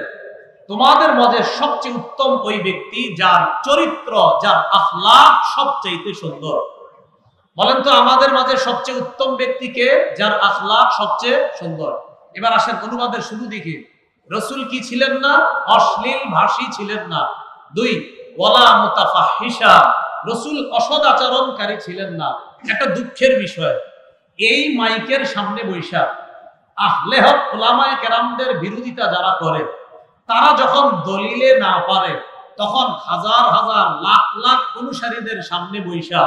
তোমাদের মধ্যে সবচেয়ে উত্তম ওই ব্যক্তি যার চরিত্র, যার আখলাক সবচেয়ে সুন্দর। বলেন তো আমাদের মাঝে সবচেয়ে উত্তম ব্যক্তি কে? যার আখলাক সবচেয়ে সুন্দর। এবার আসেন অনুবাদের শুরু দিকে। রাসূল কি ছিলেন না? অশ্লীল ভাষী ছিলেন না। 2 ওয়ালা মুতাফাহিশা, রাসূল অসৎ আচরণকারী ছিলেন না। একটা দুঃখের বিষয়, এই মাইকের সামনে বৈশা আহলে হক উলামায়ে কেরামদের বিরোধিতা যারা করে, তারা যখন দলিলে না পারে তখন হাজার হাজার লাখ লাখ অনুসারীদের সামনে বৈশা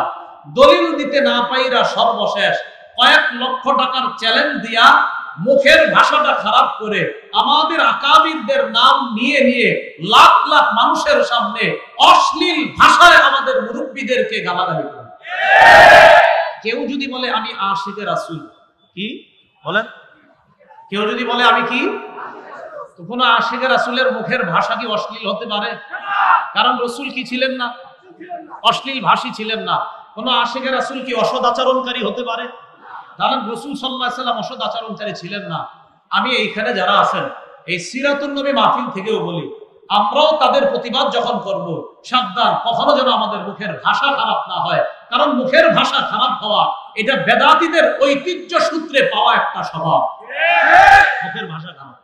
দলিল দিতে না পাইরা সর্বশেষ কয়েক লক্ষ টাকার চ্যালেঞ্জ দিয়া মুখের ভাষাটা খারাপ করে আমাদের আকাবিরদের নাম নিয়ে নিয়ে লাখ লাখ মানুষের সামনে অশ্লীল ভাষায় আমাদের মুরব্বীদেরকে গালাগালি করে। কেউ যদি বলে আমি আশিকে রাসূল, কি বলেন? কেউ যদি বলে আমি কি, তো কোন আশিকে রাসূলের মুখের ভাষা কি অশ্লীল হতে পারে? কারণ রাসূল কি ছিলেন না? অশ্লীল ভাষী ছিলেন না। কোন আশিকে রাসূল কি অসৎ আচরণকারী হতে পারে? কারণ রাসূল সাল্লাল্লাহু আলাইহি ওয়াসাল্লাম অসৎ আচরণকারী ছিলেন না। আমি এইখানে যারা আছেন এই সিরাতুন নবী মাহফিল থেকেও বলি, আমরাও তাদের প্রতিবাদ যখন করব, সাবধান কখনো যেন আমাদের মুখের ভাষা খারাপ না হয়। কারণ মুখের ভাষা খারাপ হওয়া এটা বেদাতীদের ঐতিহ্য সূত্রে পাওয়া একটা স্বভাব। মুখের ভাষা খারাপ।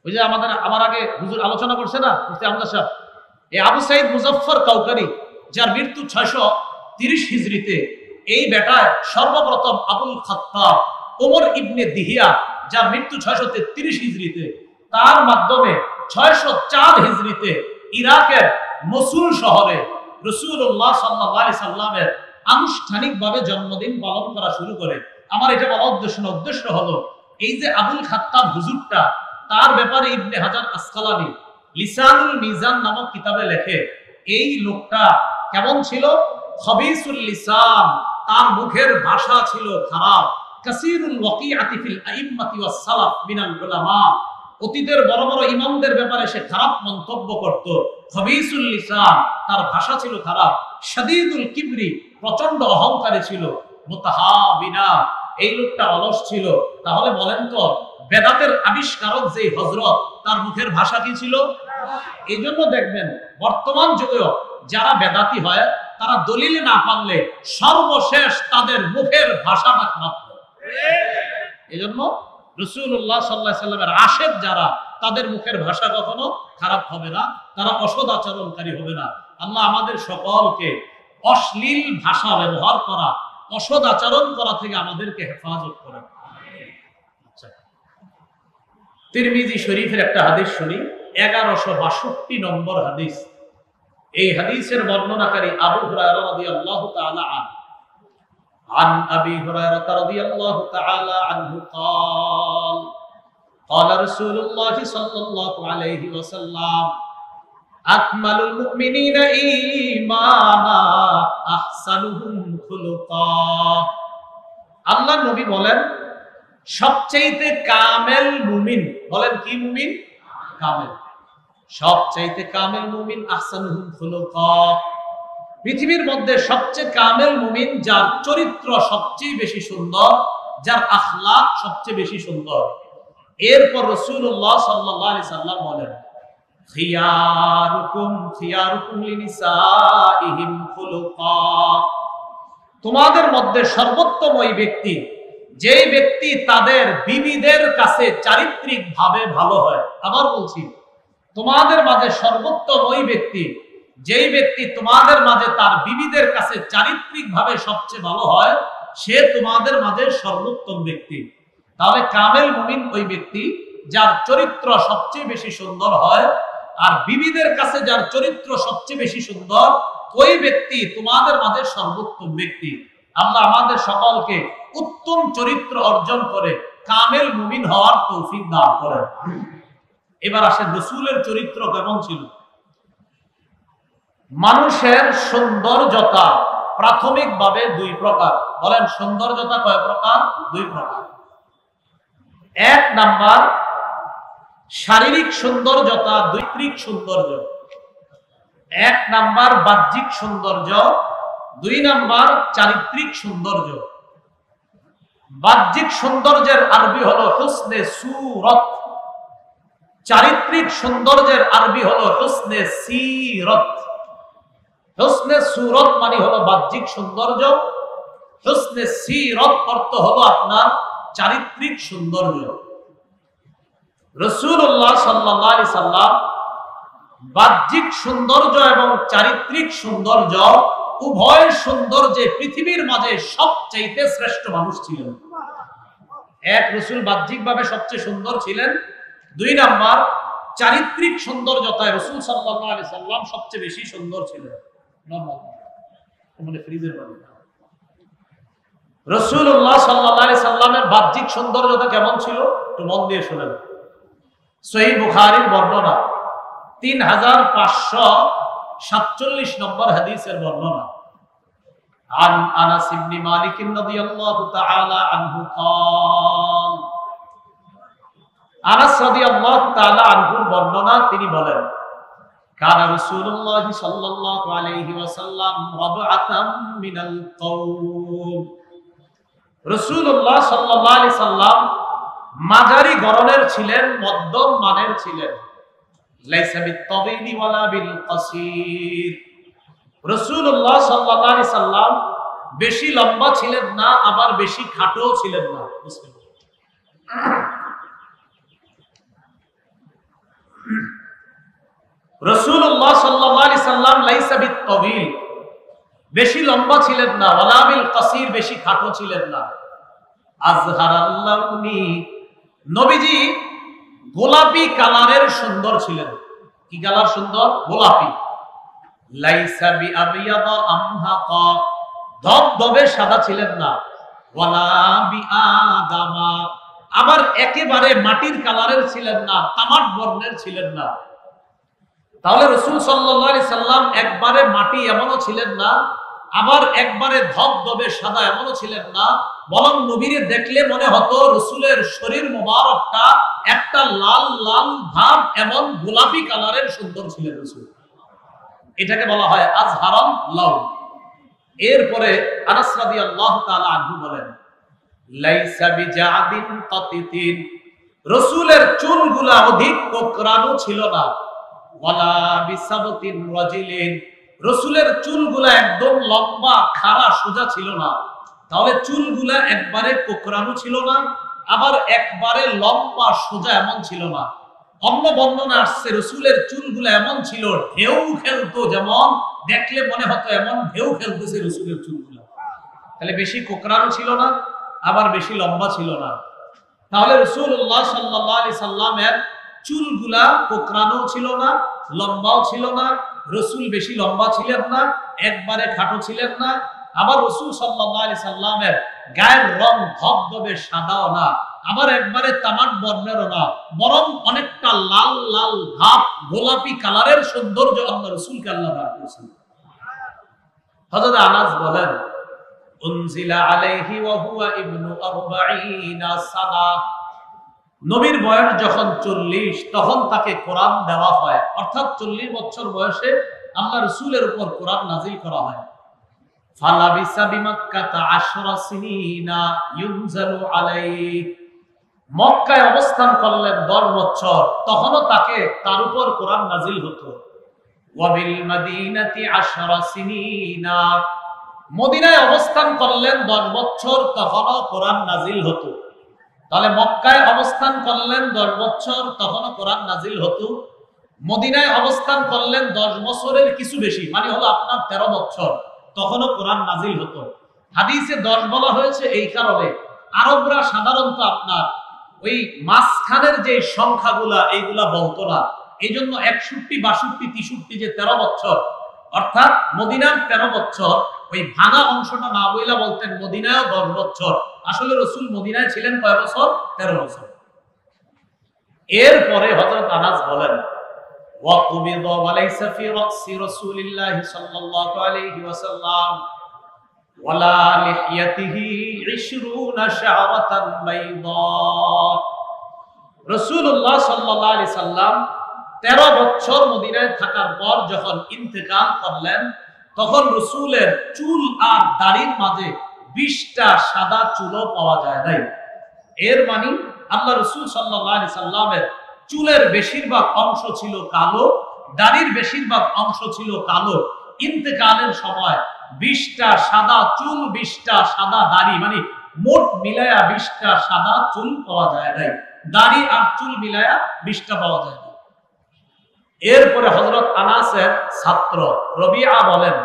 ওই যে আমার আগে হুজুর আলোচনা করছে না মুফতি আহমদ সাহেব, এই আবু সাইদ মুজাফফর কাউকারি যার মৃত্যু 630 হিজরিতে, এই বেটায় সর্বপ্রথম আবুল খাত্তাব ওমর ইবনে দিহিয়া যার মৃত্যু 633 হিজরিতে, তার মাধ্যমে 604 হিজরিতে ইরাকের মসুল শহরে রাসূলুল্লাহ সাল্লাল্লাহু আলাইহি সাল্লামের আনুষ্ঠানিকভাবে জন্মদিন পালন করা শুরু করে। আমার এটা বলা উদ্দেশ্য হলো এই যে আবুল খাত্তাব হুজুরটা, তার ব্যাপারে ইবনে হাজার আসকালানি লিসানুল মিজান নামক কিতাবে লেখে এই লোকটা কেমন ছিল? খবিসুল লিসান, তার মুখের ভাষা ছিল খারাপ। কাসীরুল ওয়াকিআতি ফিল আইম্মাতি ওয়াস সালাফ মিনাল উলামা, অতীতের বড় বড় ইমামদের ব্যাপারে সে খারাপ মন্তব্য করত। খবিসুল লিসান, তার ভাষা ছিল খারাপ। শাদীদুল কিবরি, প্রচন্ড অহংকারী ছিল। মুতাহাবিনা, এই লোকটা অলস ছিল। তাহলে বলেন তো বেদাতের আবিষ্কারক যে হযরত, তার মুখের ভাষা কি ছিল? এই জন্য দেখবেন বর্তমান যুগেও যারা বেদাতি হয় তারা দলিল না পারলে সর্বশেষ তাদের মুখের ভাষাটা খারাপ হয়। এই জন্য রাসূলুল্লাহ সাল্লাল্লাহু আলাইহি সাল্লামের আশিক যারা, তাদের মুখের ভাষা কখনো খারাপ হবে না, তারা অসৎ আচরণকারী হবে না। আল্লাহ আমাদের সকলকে অশ্লীল ভাষা ব্যবহার করা, অসৎ আচরণ করা থেকে আমাদেরকে হেফাজত করেন। তিরমিজি শরীফের একটা হাদিস শুনি, 1162 নম্বর হাদিস। এই হাদিসের বর্ণনাকারী আবু হুরায়রা রাদিয়াল্লাহু তাআলা আনহু, عن أبي هريرة رضي الله تعالى عنه قال قال رسول الله صلى الله عليه وسلم أكمل المؤمنين إيمانا أحسنهم خلقا। আল্লাহ নবী বলেন সবচাইতে কামেল মুমিন, বলেন কি মুমিন? কামেল। সবচাইতে কামেল মুমিন আহসানুহুম খুলুকা, পৃথিবীর মধ্যে সবচেয়ে কামেল মুমিন যার চরিত্র সবচেয়ে বেশি সুন্দর, যার আখলাক সবচেয়ে বেশি সুন্দর। এরপর রাসূলুল্লাহ সাল্লাল্লাহু আলাইহি সাল্লাম বলেন, খিয়ারুকুম খিয়ারুকুম লিনিসাইহিম খুলুকা, তোমাদের মধ্যে সর্বোত্তম ওই ব্যক্তি যেই ব্যক্তি তাদের বিবিদের কাছে চারিত্রিক ভাবে ভালো হয়। আবার বলছি, তোমাদের মাঝে সর্বোত্তম ওই ব্যক্তি যেই ব্যক্তি তোমাদের মাঝে তার বিবিদের কাছে চারিত্রিক ভাবে সবচেয়ে ভালো হয়, সে তোমাদের মাঝে সর্বোত্তম ব্যক্তি। তাহলে কামেল মুমিন ওই ব্যক্তি যার চরিত্র সবচেয়ে বেশি সুন্দর হয়, আর বিবিদের কাছে যার চরিত্র সবচেয়ে বেশি সুন্দর, ওই ব্যক্তি তোমাদের মাঝে সর্বোত্তম ব্যক্তি। আল্লাহ আমাদের সকলকে উত্তম চরিত্র অর্জন করে কামেল মুমিন হওয়ার তৌফিক দান করেন। এবার আসেন, রাসূলের চরিত্র কেমন ছিল? মানুষের সৌন্দর্যতা প্রাথমিকভাবে দুই প্রকার। বলেন, সৌন্দর্যতা কয় প্রকার? দুই প্রকার। এক নাম্বার শারীরিক সৌন্দর্যতা, দৈত্রিক সৌন্দর্য। এক নাম্বার বাহ্যিক সৌন্দর্য, দুই নাম্বার চারিত্রিক সৌন্দর্য। বাহ্যিক সৌন্দর্যের আরবি হলো হুসনে সুরত, চারিত্রিক সৌন্দর্যের আরবি হলো হুসনে সিরত। হুসনে সুরত মানে হলো বাহ্যিক সৌন্দর্য, হুসনে সিরত অর্থ হলো আপনার চারিত্রিক সৌন্দর্য। রাসূলুল্লাহ সাল্লাল্লাহু আলাইহি সাল্লাম বাহ্যিক সৌন্দর্য এবং চারিত্রিক সৌন্দর্য উভয় সৌন্দর্যে পৃথিবীর মাঝে সবচাইতে শ্রেষ্ঠ মানুষ ছিলেন। এক, রাসূল বাহ্যিকভাবে সবচেয়ে সুন্দর ছিলেন। দুই নাম্বার, চারিত্রিক সৌন্দর্যতায় রাসূল সাল্লাল্লাহু আলাইহি সাল্লাম সবচেয়ে বেশি সুন্দর ছিলেন। রাসূলুল্লাহ সাল্লাল্লাহু আলাইহি সাল্লামের বাহ্যিক সৌন্দর্যতা কেমন ছিল একটু মন দিয়ে শুনেন। সহিহ বুখারীর বর্ণনা, 3547 নম্বর হাদিসের বর্ণনা। عن انس بن مالك رضي الله تعالى عنه قال, আনাস রাদিয়াল্লাহু তাআলা আনহুর বর্ণনা, তিনি বলেন, কানা রাসূলুল্লাহ সাল্লাল্লাহু আলাইহি ওয়াসাল্লাম রাবআতাম মিনাল কওম, রাসূলুল্লাহ সাল্লাল্লাহু আলাইহি সাল্লাম মাঝারি গড়নের ছিলেন, মধ্যম মানের ছিলেন। লাইসা বিত-তাবিলি ওয়ালা বিল কাসীর, রাসূলুল্লাহ সাল্লাল্লাহু আলাইহি সাল্লাম বেশি লম্বা ছিলেন না, আবার বেশি খাটো ছিলেন না। রাসূলুল্লাহ সাল্লাল্লাহু আলাইহি সাল্লাম লাইসা বিত-তাবিল, বেশি লম্বা ছিলেন না, ওয়ালা বিল কাসীর, বেশি খাটো ছিলেন না। আযহারাল্লাউনি, নবীজি গোলাপি কালারের সুন্দর ছিলেন। কি কালার সুন্দর? গোলাপি। লাইসা বিআবিয়াদা আমহাকা, ধবধবে সাদা ছিলেন না। ওয়ালা বিআদামা, আবার একেবারে মাটির কালারের ছিলেন না, তামাট বর্ণের ছিলেন না। তাহলে রাসূল সাল্লাল্লাহু আলাইহি সাল্লাম একবারে মাটি এমনও ছিলেন না, আবার একবারে ধবধবে সাদা এমনও ছিলেন না। বরং নবীরে দেখলে মনে হতো রাসূলের শরীর মোবারকটা একটা লাল লাল ভাব, এমন গোলাপি কালারের সুন্দর ছিলেন রাসূল। এটাকে বলা হয় আযহারাল লাউন। এরপরে আনাস রাদিয়াল্লাহু তাআলা আনহু বলেন, লাইসা বিজাদিন কাতিতিন, রাসূলের চুলগুলা অধিক কোকড়ানো ছিল না। ওয়ালা বিসাবতিন রাজিলিন, রাসূলের চুলগুলা একদম লম্বা খাড়া সোজা ছিল না। তাহলে চুলগুলা একবারে কোকড়ানো ছিল না, আবার একবারে লম্বা সোজা এমন ছিল না। অন্য বর্ণনা আসছে রাসূলের চুলগুলা এমন ছিল, ঢেউ খেলতো, যেমন দেখলে মনে হতো এমন ঢেউ খেলতেছে রাসূলের চুলগুলা। তাহলে বেশি কোকড়ানো ছিল না, আবার বেশি লম্বা ছিল না। তাহলে রাসূলুল্লাহ সাল্লাল্লাহু আলাইহি সাল্লামের চুলগুলা কোকড়ানো ছিল না, লম্বাও ছিল না। রাসূল বেশি লম্বা ছিলেন না, একবারে খাটো ছিলেন না। আবার রাসূল সাল্লাল্লাহু আলাইহি সাল্লামের গায়ের রং ধবধবে সাদাও না, আবার একবারে তামাট বর্ণেরও না, বরং অনেকটা লাল লাল ভাব, গোলাপি কালারের সৌন্দর্য আল্লাহ রাসূলকে আল্লাহ দান করেছেন। হযরত আনাস বলেন, উনজিলা আলাইহি ওয়া হুয়া ইবনু 40 সানা, নবীর বয়স যখন 40, তখন তাকে কোরআন দেওয়া হয়। অর্থাৎ 40 বছর বয়সে আল্লাহ রাসূলের উপর কোরআন নাযিল করা হয়। ফালাবিসা বিমাক্কাতা 10 সিনিনা ইউনজালু আলাইহি, মক্কায় অবস্থান করলেন 10 বছর, তখনও তার উপর কোরআন নাজিল হতো। ওয়াবিল মাদিনাতি 10 সিনিনা, মদিনায় অবস্থান করলেন 10 বছর, তখনও কোরআন নাজিল হতো। তাহলে মক্কায় অবস্থান করলেন 10 বছর, তখনও কোরআন নাজিল হতো। মদিনায় অবস্থান করলেন 10 বছরের কিছু বেশি, মানে হলো আপনার 13 বছর, তখনও কোরআন নাজিল হতো। হাদিসে 10 বলা হয়েছে এই কারণে, আরবরা সাধারণত আপনার ওই মাঝখানের যে সংখ্যাগুলা এইগুলা বলতো না, এই জন্য 61, 62, 63 যে 13 বছর, অর্থাৎ মদিনার 13 বছর, ওই ভাঙা অংশটা না বইলা বলতেন মদিনায় 10 বছর। আসলে রাসূল মদিনায় ছিলেন কয় বছর? 13 বছর। এরপরে হযরত আনাস বলেন, وقبض وليس في رأس رسول الله صلى الله عليه وسلم ولا لحيته 20 شعرة بيضاء। রাসূলুল্লাহ সাল্লাল্লাহু আলাইহি সাল্লাম 13 বছর মদিনায় থাকার পর যখন ইন্তেকাল করলেন, তখন রাসূলের চুল আর দাড়ির মাঝে 20টা সাদা চুলও পাওয়া যায় নাই। এর মানে আল্লাহ রাসূল সাল্লাল্লাহু আলাইহি সাল্লামের চুলের বেশিরভাগ অংশ ছিল কালো, দাড়ির বেশিরভাগ অংশ ছিল কালো। ইন্তেকালের সময় 20টা সাদা চুল, 20টা সাদা দাড়ি, মানে মোট মিলায়া 20টা সাদা চুল পাওয়া যায় নাই। দাড়ি আর চুল মিলায়া 20টা পাওয়া যায় না। এরপরে হযরত আনাসের ছাত্র রবিআ বলেন,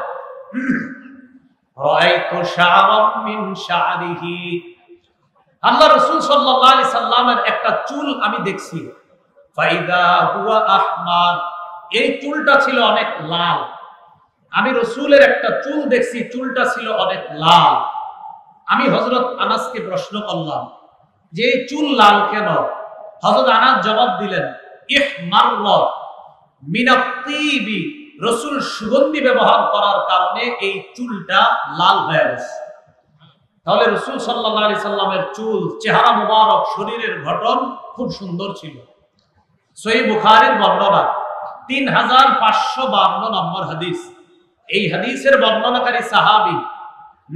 রাআইতু শা'রাম মিন শা'রিহি, আল্লাহ রাসূল সাল্লাল্লাহু আলাইহি সাল্লামের একটা চুল আমি দেখছি, ফাইদা হুয়া আহমার, এই চুলটা ছিল অনেক লাল। আমি রাসূলের একটা চুল দেখছি, চুলটা ছিল অনেক লাল। আমি হযরত আনাসকে প্রশ্ন করলাম যে এই চুল লাল কেন? হযরত আনাস জবাব দিলেন, ইহমাররা মিনাত-তিবি, রাসূল সুগন্ধি ব্যবহার করার কারণে এই চুলটা লাল হয়ে গেছে। তাহলে রাসূল সাল্লাল্লাহু আলাইহি সাল্লামের চুল, চেহারা মুবারক, শরীরের গঠন খুব সুন্দর ছিল। সহিহ বুখারীর বর্ণনা 3552 নম্বর হাদিস। এই হাদিসের বর্ণনাকারী সাহাবী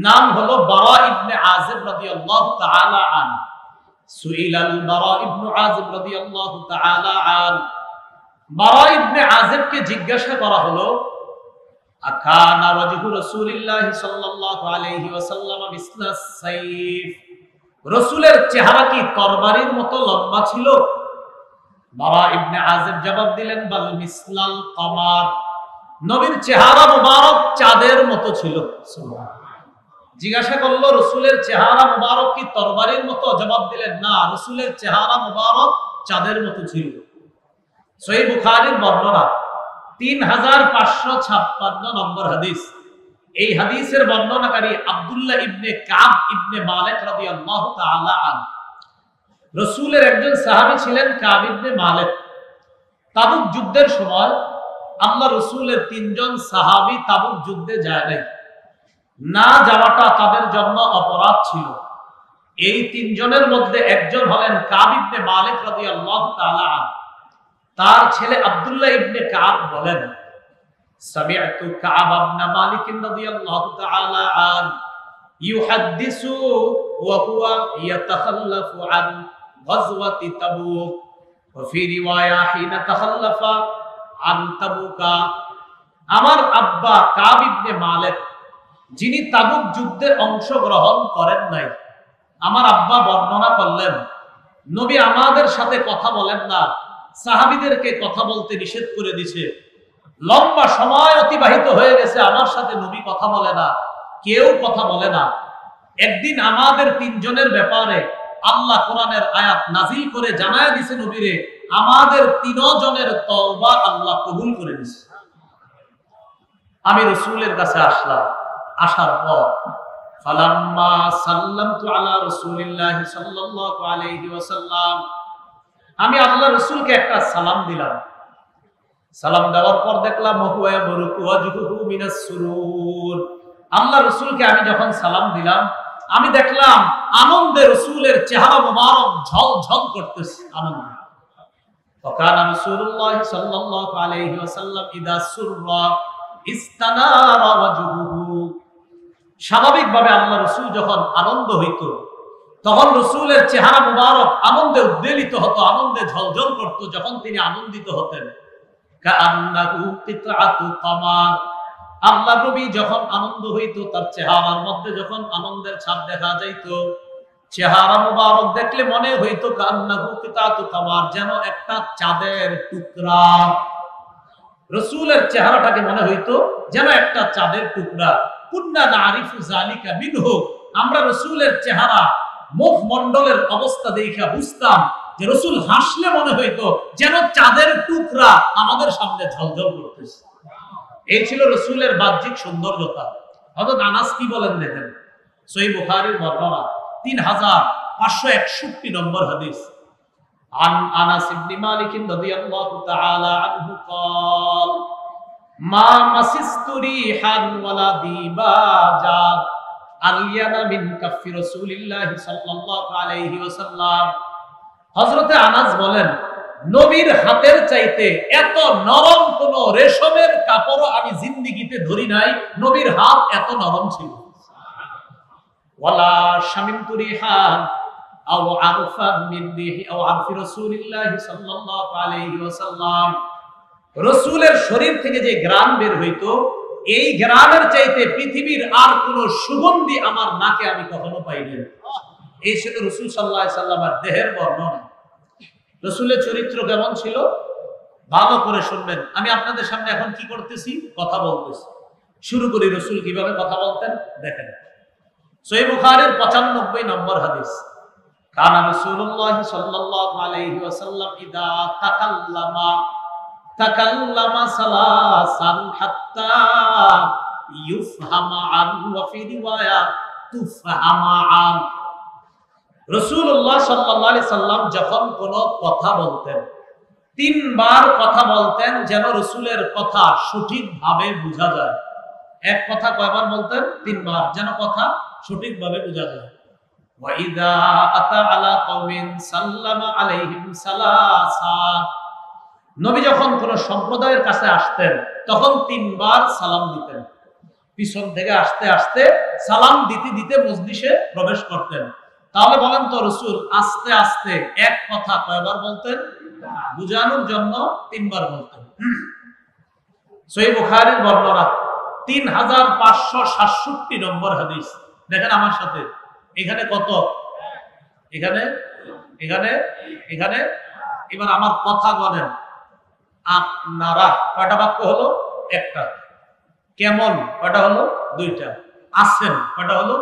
নাম হলো বারা ইবনে আযিব রাদিয়াল্লাহু তাআলা আন। সুইলাল বারা ইবনে আযিব রাদিয়াল্লাহু তাআলা আন, বারা ইবনে আযিবকে জিজ্ঞাসা করা হলো, আকানা ওয়াজহু রাসূলিল্লাহ সাল্লাল্লাহু আলাইহি ওয়াসাল্লাম মিসলাস সাইফ, রাসূলের চেহারা কি তরবারির মতো লম্বা ছিল? বারা ইবনে আযিব জবাব দিলেন, বাল মিসলাল কমার, নবীর চেহারা মুবারক চাঁদের মতো ছিল। সুবহানাল্লাহ। জিজ্ঞাসা করলো, রাসূলের চেহারা মুবারক কি তরবারির মতো? জবাব দিলেন, না, রাসূলের চেহারা মুবারক চাঁদের মতো ছিল। সহিহ বুখারীর বর্ণনা 3556 নম্বর হাদিস। এই হাদিসের বর্ণনাকারী আব্দুল্লাহ ইবনে কাব ইবনে মালিক রাদিয়াল্লাহু তাআলা আনহু। রাসূলের একজন সাহাবী ছিলেন কাব ইবনে মালিক। তাবুক যুদ্ধের সময় আল্লাহ রাসূলের 3 জন সাহাবী তাবুক যুদ্ধে যায় নাই। না যাওয়াটা তাদের জন্য অপরাধ ছিল। এই 3 জনের মধ্যে একজন হলেন কাব ইবনে মালিক রাদিয়াল্লাহু তাআলা আনহু। তার ছেলে আব্দুল্লাহ ইবনে কাব বলেন, সামি'তু কাব ইবনে মালিক রাদিয়াল্লাহু তাআলা আন ইউহাদ্দিসু ওয়া হুয়া ইয়াতাখাল্লাফু আন গাজওয়াতি তাবুক ওয়া ফি রিওয়ায়া হিনা তাখাল্লাফা আন তাবুকা। আমার আব্বা কাব ইবনে মালিক, যিনি তাবুক যুদ্ধে অংশগ্রহণ করেন নাই, আমার আব্বা বর্ণনা করলেন, নবী আমাদের সাথে কথা বলেন না, সাহাবীদেরকে কথা বলতে নিষেধ করে দিয়েছে। লম্বা সময় অতিবাহিত হয়ে গেছে, আমার সাথে নবী কথা বলে না, কেউ কথা বলে না। একদিন আমাদের 3 জনের ব্যাপারে আল্লাহ কোরআনের আয়াত নাজিল করে জানায় দিয়েছে নবীরে, আমাদের 3 জনের তওবা আল্লাহ কবুল করে দিয়েছে। আমি রাসূলের কাছে আসলাম। আসার পর ফালাম্মা সাল্লামতু আলা রাসূলিল্লাহি সাল্লাল্লাহু আলাইহি ওয়াসাল্লাম, আমি আল্লাহ রাসূলকে একটা সালাম দিলাম। সালাম দেওয়ার পর দেখলাম হুয়া বরকু ওয়াজহুহু মিনাস সুরুর, আল্লাহ রাসূলকে আমি যখন সালাম দিলাম, আমি দেখলাম আনন্দে রাসূলের চেহারা মোবারক ঝলঝল করতেছে, আনন্দ। ফাকানা রাসূলুল্লাহ সাল্লাল্লাহু আলাইহি ওয়াসাল্লাম ইদা সুররা ইস্তানারা ওয়াজহুহু, স্বাভাবিকভাবে আল্লাহ রসুল যখন আনন্দ হইত তখন রসুলের চেহারা মুবারক আনন্দে উদ্বেলিত হতো, আনন্দে ঝলঝল করত যখন তিনি আনন্দিত হতেন। আল্লাহ নবী যখন আনন্দ হইত তার চেহারার মধ্যে যখন আনন্দের ছাপ দেখা যাইত, চেহারা মুবারক দেখলে মনে হইতো কান্নাহু কিতাতু কামার, যেন একটা চাঁদের টুকরা। রসুলের চেহারাটাকে মনে হইতো যেন একটা চাঁদের টুকরা। কুন্না নারিফু যালিকা মিনহু, আমরা রসুলের চেহারা মুখ মন্ডলের অবস্থা দেখে বুঝতাম যে রসুল হাসলে মনে হইতো যেন চাঁদের টুকরা আমাদের সামনে ঝলঝল করতেছে। এই ছিল রসুলের বাহ্যিক সৌন্দর্যতা। হযরত আনাস কি বলেন দেখেন, সহিহ বুখারীর বর্ণনা 3561 নম্বর হাদিস। عن أنس بن مالك رضي الله تعالى عنه قال ما مسست ريحا ولا ديباجا ألين من كف رسول الله صلى الله عليه وسلم। হযরতে আনাস বলেন, নবীর হাতের চাইতে এত নরম কোন রেশমের কাপড় আমি জিন্দেগিতে ধরি নাই, নবীর হাত এত নরম ছিল। ওয়ালা শামিমতু রিহান আও আরফান মিন রিহি আও আরফি রাসূলিল্লাহি সাল্লাল্লাহু আলাইহি ওয়াসাল্লাম, রাসূলের শরীর থেকে যে ঘ্রাণ বের হইতো এই ঘ্রাণের চাইতে পৃথিবীর আর কোন সুগন্ধি আমার নাকে আমি কখনো পাইনি। এই ছিল রাসূল সাল্লাল্লাহু আলাইহি সাল্লামের দেহের বর্ণনা। রাসূলের চরিত্র কেমন ছিল ভালো করে শুনবেন। আমি আপনাদের সামনে এখন কি করতেছি, কথা বলতেছি। শুরু করি রাসূল কিভাবে কথা বলতেন দেখেন। সহিহ বুখারীর 95 নম্বর হাদিস। কানা রাসূলুল্লাহ সাল্লাল্লাহু আলাইহি ওয়াসাল্লাম ইদা তাকাল্লামা সালাসান হাত্তা ইউফহামা আন ওয়া ফি রিওয়ায়া তুফহামা আন। রাসূলুল্লাহ সাল্লাল্লাহু আলাইহি সাল্লাম যখন কোনো কথা বলতেন 3 বার কথা বলতেন যেন রাসূলের কথা সঠিকভাবে বোঝা যায়। এক কথা কয়বার বলতেন? 3 বার, যেন কথা সঠিকভাবে বোঝা যায়। ওয়া ইযা আতা আলা কওমিন সাল্লামা আলাইহিম সালাসা, নবী যখন কোন সম্প্রদায়ের কাছে আসতেন তখন 3 বার সালাম দিতেন। পিছন থেকে আসতে আসতে সালাম দিতে দিতে মজলিসে প্রবেশ করতেন। তাহলে বলেন তো রাসূল আস্তে আস্তে এক কথা কয়বার বলতেন? বুঝানোর জন্য 3 বার বলতেন। সহিহ বুখারীর বর্ণনা 3567 নম্বর হাদিস। দেখেন আমার সাথে, এখানে কত? এখানে এখানে এখানে এবার আমার কথা বলেন। আপনারা কয়টা বাক্য হলো? একটা। কেমন কয়টা হলো? 2টা। আছেন কয়টা হলো?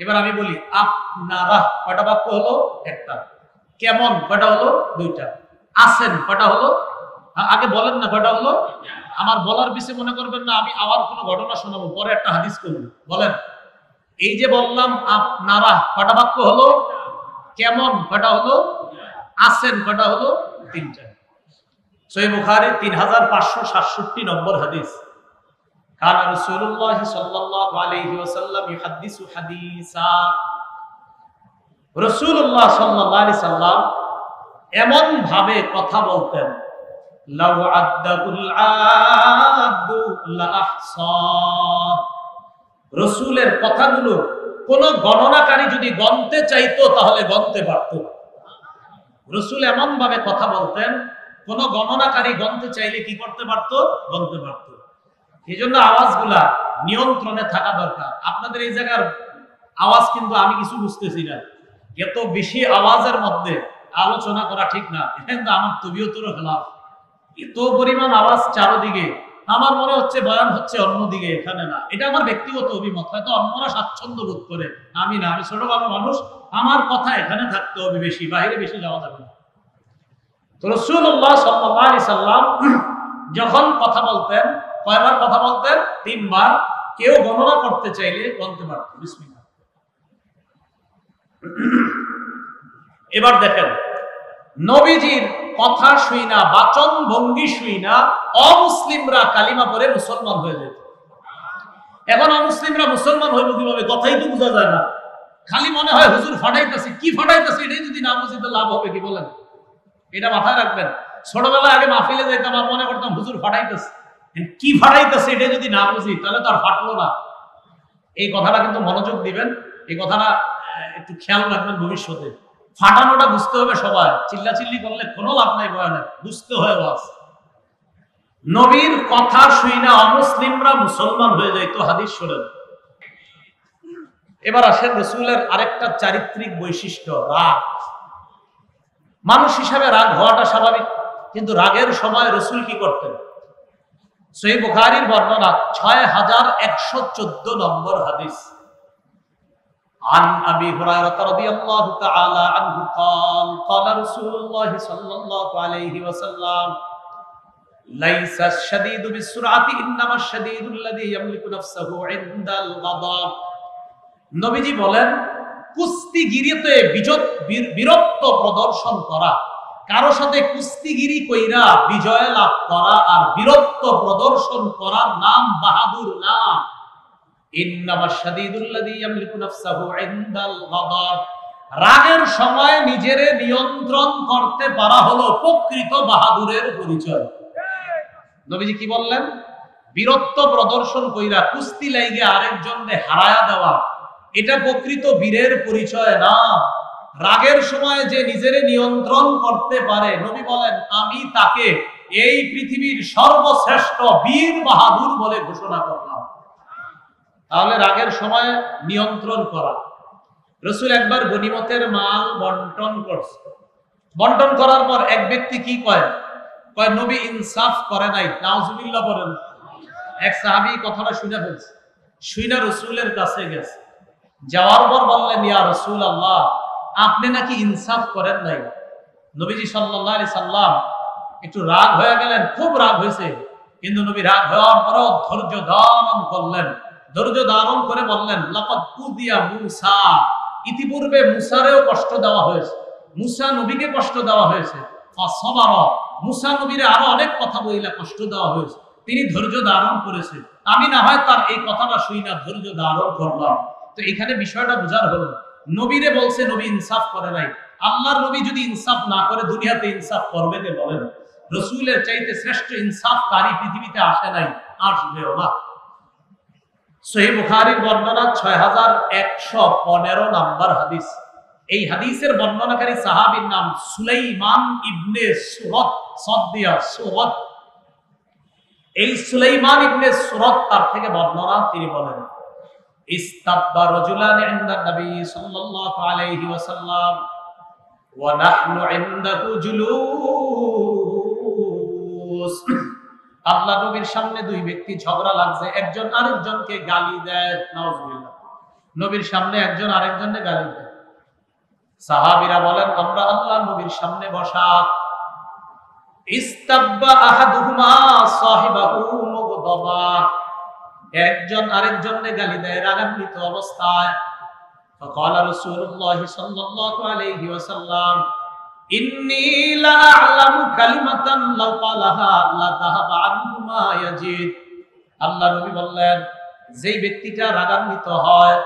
এবার আমি বলি আপনারা কয়টা বাক্য হলো? একটা। কেমন কয়টা হলো? 2টা। আছেন কয়টা হলো? আগে বলেন না কয়টা হলো। আমার বলার বিষয়ে মনে করবেন না আমি আবার কোনো ঘটনা শোনাবো, পরে একটা হাদিস করব। বলেন, এই যে বললাম আপনারা কয়টা বাক্য হলো? কেমন কয়টা হলো? আছেন কয়টা হলো? 3টা। সহিহ বুখারী 3567 নম্বর হাদিস। কানা রাসূলুল্লাহ সাল্লাল্লাহু আলাইহি ওয়াসাল্লাম ইউহাদ্দিসু হাদিসা, রাসূলুল্লাহ সাল্লাল্লাহু আলাইহি সাল্লাম এমন ভাবে কথা বলতেন, লাউ আদ্দাকুল আদু লা আহসা, রাসূলের কথাগুলো কোন গণনাকারী যদি গণতে চাইতো তাহলে গণতে পারত। রাসূল এমন ভাবে কথা বলতেন কোন গণনাকারী গণতে চাইলে কি করতে পারত? গণতে পারত। এই জন্য আওয়াজগুলা নিয়ন্ত্রণে থাকা দরকার। আপনাদের এই জায়গার আওয়াজ কিন্তু আমি কিছু বুঝতেছি না, এত বেশি আওয়াজের মধ্যে আলোচনা করা ঠিক না। কিন্তু আমার তবিয়তেরও খেলাফ, এত পরিমাণ আওয়াজ চারদিকে, আমার মনে হচ্ছে বয়ান হচ্ছে অন্যদিকে, এখানে না। এটা আমার ব্যক্তিগত অভিমত, হয়তো অন্যরা স্বাচ্ছন্দ্য বোধ করে, আমি না। আমি ছোট ভালো মানুষ, আমার কথা এখানে থাকতে হবে, বেশি বাইরে বেশি যাওয়া যাবে না। তো রাসূলুল্লাহ সাল্লাল্লাহু আলাইহি সাল্লাম যখন কথা বলতেন কয়বার কথা বলতেন? 3 বার। কেউ গণনা করতে চাইলে গণতে পারত। বিসমিল্লাহ। এবার দেখেন, নবীজির কথা শুই না, বাচন ভঙ্গি শুই না অমুসলিমরা কালিমা পড়ে মুসলমান হয়ে যেত। এখন অমুসলিমরা মুসলমান হইব কিভাবে? কথাই তো বোঝা যায় না, খালি মনে হয় হুজুর ফাটাইতেছে। কি ফাটাইতেছে এটাই যদি না বুঝি তো লাভ হবে কি? বলেন, এটা মাথায় রাখবেন। ছোটবেলায় আগে মাহফিলে যাইতাম আর মনে করতাম হুজুর ফাটাইতেছে, কি ফাটাইতেছে এটা যদি না বুঝি তাহলে তো আর ফাটলো না। এই কথাটা কিন্তু মনোযোগ দিবেন, এই কথাটা একটু খেয়াল রাখবেন ভবিষ্যতে। ফাটানোটা বুঝতে হবে সবাই, চিল্লাচিল্লি করলে কোনো লাভ নাই, বয়ানে বুঝতে হয় ওয়াজ। নবীর কথা শুই না অমুসলিমরা মুসলমান হয়ে যাইতো, হাদিস শোনেন। এবার আসেন রাসূলের আরেকটা চারিত্রিক বৈশিষ্ট্য, রাগ। মানুষ হিসাবে রাগ হওয়াটা স্বাভাবিক, কিন্তু রাগের সময় রাসূল কি করতেন? সহিহ বুখারীর বর্ণনা 6114 নম্বর হাদিস। عن أبي هريرة رضي الله تعالى عنه قال قال رسول الله صلى الله عليه وسلم ليس الشديد بالسرعة إنما الشديد الذي يملك نفسه عند الغضب। নবীজি বলেন, কুস্তিগিরিতে বীরত্ব প্রদর্শন করা, কারো সাথে কুস্তিগিরি কইরা বিজয় লাভ করা আর বীরত্ব প্রদর্শন করার নাম বাহাদুর না। ইন্নামা শাদীদুল্লাযী ইয়ামলিকু নাফসাহু ইনদাল গাদাব, রাগের সময় নিজেরে নিয়ন্ত্রণ করতে পারা হলো প্রকৃত বাহাদুরের পরিচয়। নবীজি কি বললেন? বীরত্ব প্রদর্শন কইরা কুস্তি লাইগে আরেকজনকে হারায়া দেওয়া, এটা প্রকৃত বীরের পরিচয় না। রাগের সময় যে নিজেরে নিয়ন্ত্রণ করতে পারে, নবী বলেন আমি তাকে এই পৃথিবীর সর্বশ্রেষ্ঠ বীর বাহাদুর বলে ঘোষণা করলাম। তাহলে রাগের সময় নিয়ন্ত্রণ করা। রাসূল একবার গনিমতের মাল বন্টন করছে, বন্টন করার পর এক ব্যক্তি কি কয়? কয় নবী ইনসাফ করে নাই। নাউজুবিল্লাহ বলেন। এক সাহাবী কথাটা শুনে ফেলছে, শুনে রাসূলের কাছে গেছে, যাওয়ার পর বললেন ইয়া রাসূলুল্লাহ, আপনি নাকি ইনসাফ করেন নাই। নবীজি সাল্লাল্লাহু আলাইহি সাল্লাম একটু রাগ হয়ে গেলেন, খুব রাগ হয়েছে, কিন্তু নবী রাগ হওয়ার পরেও ধৈর্য ধারণ করলেন। ধৈর্য ধারণ করে বললেন লাকাদ উযিয়া মূসা, ইতিপূর্বে মূসারেও কষ্ট দেওয়া হয়েছে, মূসা নবীকে কষ্ট দেওয়া হয়েছে। ফাসাবারা, মূসা নবীরে আরো অনেক কথা বইলা কষ্ট দেওয়া হয়েছে, তিনি ধৈর্য ধারণ করেছে। আমি না হয় তার এই কথাটা শুই না, ধৈর্য ধারণ করলাম। তো এখানে বিষয়টা বোঝার হলো, নবীরে বলছে নবী ইনসাফ করে নাই। আল্লাহর নবী যদি ইনসাফ না করে দুনিয়াতে ইনসাফ করবে কে বলেন? রাসূলের চাইতে শ্রেষ্ঠ ইনসাফকারী পৃথিবীতে আসে নাই, আসবেও না। সহিহ বুখারীর বর্ণনা 6115 নাম্বার হাদিস। এই হাদিসের বর্ণনাকারী সাহাবীর নাম সুলাইমান ইবনে সুরত, সদ্দিয়া সুরত। এই সুলাইমান ইবনে সুরত তার থেকে বর্ণনা, তিনি বলেন ইস্তাব্বা রাজুলান ইনদা নবী সাল্লাল্লাহু আলাইহি ওয়াসাল্লাম ওয়া নাহনু ইনদাহু জুলুস। আল্লাহ নবীর সামনে দুই ব্যক্তি ঝগড়া লাগছে, একজন আরেকজনকে গালি দেয়। নাউজুবিল্লাহ। নবীর সামনে একজন আরেকজনকে গালি দেয়। সাহাবীরা বলেন আমরা আল্লাহ নবীর সামনে বসা। ইস্তাব্বা আহাদুহুমা সাহিবাহু মুগদাবা, একজন আরেকজনকে গালি দেয় রাগান্বিত অবস্থায়। ফাকালা রাসূলুল্লাহ সাল্লাল্লাহু আলাইহি ওয়াসাল্লাম ইন্নী লা আ'লামু কালিমাতান লাউ ক্বালাহা লা যাহাবা আনহু মা ইয়াজিদ। আল্লাহ নবী বললেন, যেই ব্যক্তিটা রাগান্বিত হয়,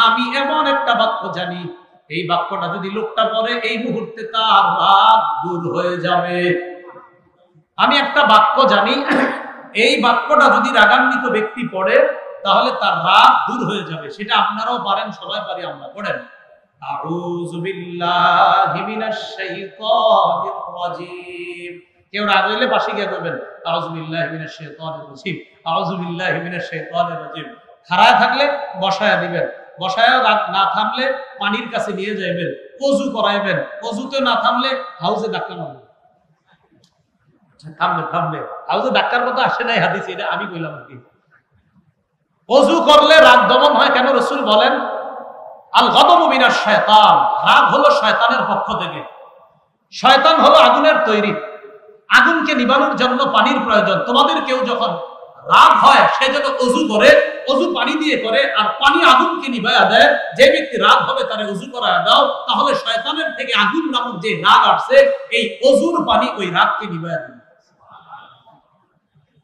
আমি এমন একটা বাক্য জানি, এই বাক্যটা যদি লোকটা পড়ে এই মুহূর্তে তার রাগ দূর হয়ে যাবে। আমি একটা বাক্য জানি, এই বাক্যটা যদি রাগান্বিত ব্যক্তি পড়ে তাহলে তার রাগ দূর হয়ে যাবে। সেটা আপনারাও পারেন, সবাই পারি আমরা। পড়েন আউযু বিল্লাহি মিনাশ শাইতানির রাজীম। কেউ রাগ হইলে পাশে গিয়ে বলবেন আউযু বিল্লাহি মিনাশ শাইতানির রাজীম, আউযু বিল্লাহি মিনাশ শাইতানির রাজীম। খাড়ায় থাকলে বসায়া দিবেন, বসায়া রাগ না থামলে পানির কাছে নিয়ে যাইবেন, ওযু করাইবেন, ওযুতে না থামলে হাউজে ধাক্কা মারবেন। থামবে হাউজে ধাক্কার কথা আসে নাই হাদিসে, এটা আমি কইলাম আর কি। ওযু করলে রাগ দমন হয় কেন? রাসূল বলেন আল গাদাবু মিনাশ শায়তান, রাগ হলো শয়তানের পক্ষ থেকে। শয়তান হলো আগুনের তৈরি, আগুনকে নিবানোর জন্য পানির প্রয়োজন। তোমাদের কেউ যখন রাগ হয় সে যেন ওযু করে, ওযু পানি দিয়ে করে, আর পানি আগুনকে নিভায়া দেয়। যে ব্যক্তি রাগ হবে তারে ওযু করায় দাও, তাহলে শয়তানের থেকে আগুন নামক যে রাগ আসছে, এই ওযুর পানি ওই রাগকে নিভায়া দেবে।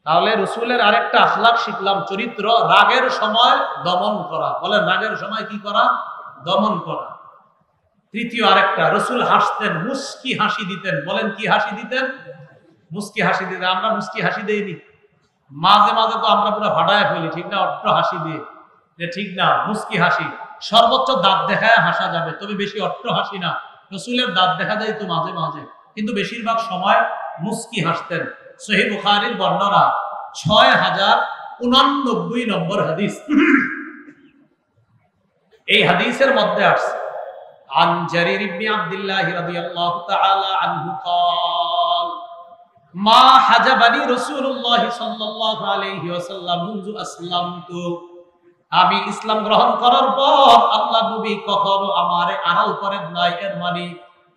তাহলে রাসূলের আরেকটা আখলাক শিখলাম, চরিত্র, রাগের সময় দমন করা। বলেন রাগের সময় কি করা? দমন করা। তৃতীয় আরেকটা, রাসূল হাসতেন, মুস্কি হাসি দিতেন। বলেন কি হাসি দিতেন? মুস্কি হাসি দিতেন। আমরা মুস্কি হাসি দেইনি, মাঝে মাঝে তো আমরা পুরো ফাটায় ফেলি, ঠিক না? অট্ট হাসি দিয়ে যে ঠিক না, মুস্কি হাসি সর্বোচ্চ দাঁত দেখায় হাসা যাবে, তবে বেশি অট্ট হাসি না। রসুলের দাঁত দেখা যায় তো মাঝে মাঝে, কিন্তু বেশিরভাগ সময় মুস্কি হাসতেন। সহিহ বুখারীর বর্ণনা 6089 নম্বর হাদিস। এই হাদিসের মধ্যে আসছে عن جرير بن عبد الله رضي الله تعالى عنه قال ما حجبني رسول الله صلى الله عليه وسلم منذ أسلمت। আমি ইসলাম গ্রহণ করার পর আল্লাহ নবী কখনো আমারে আড়াল করেন নাই। এর মানে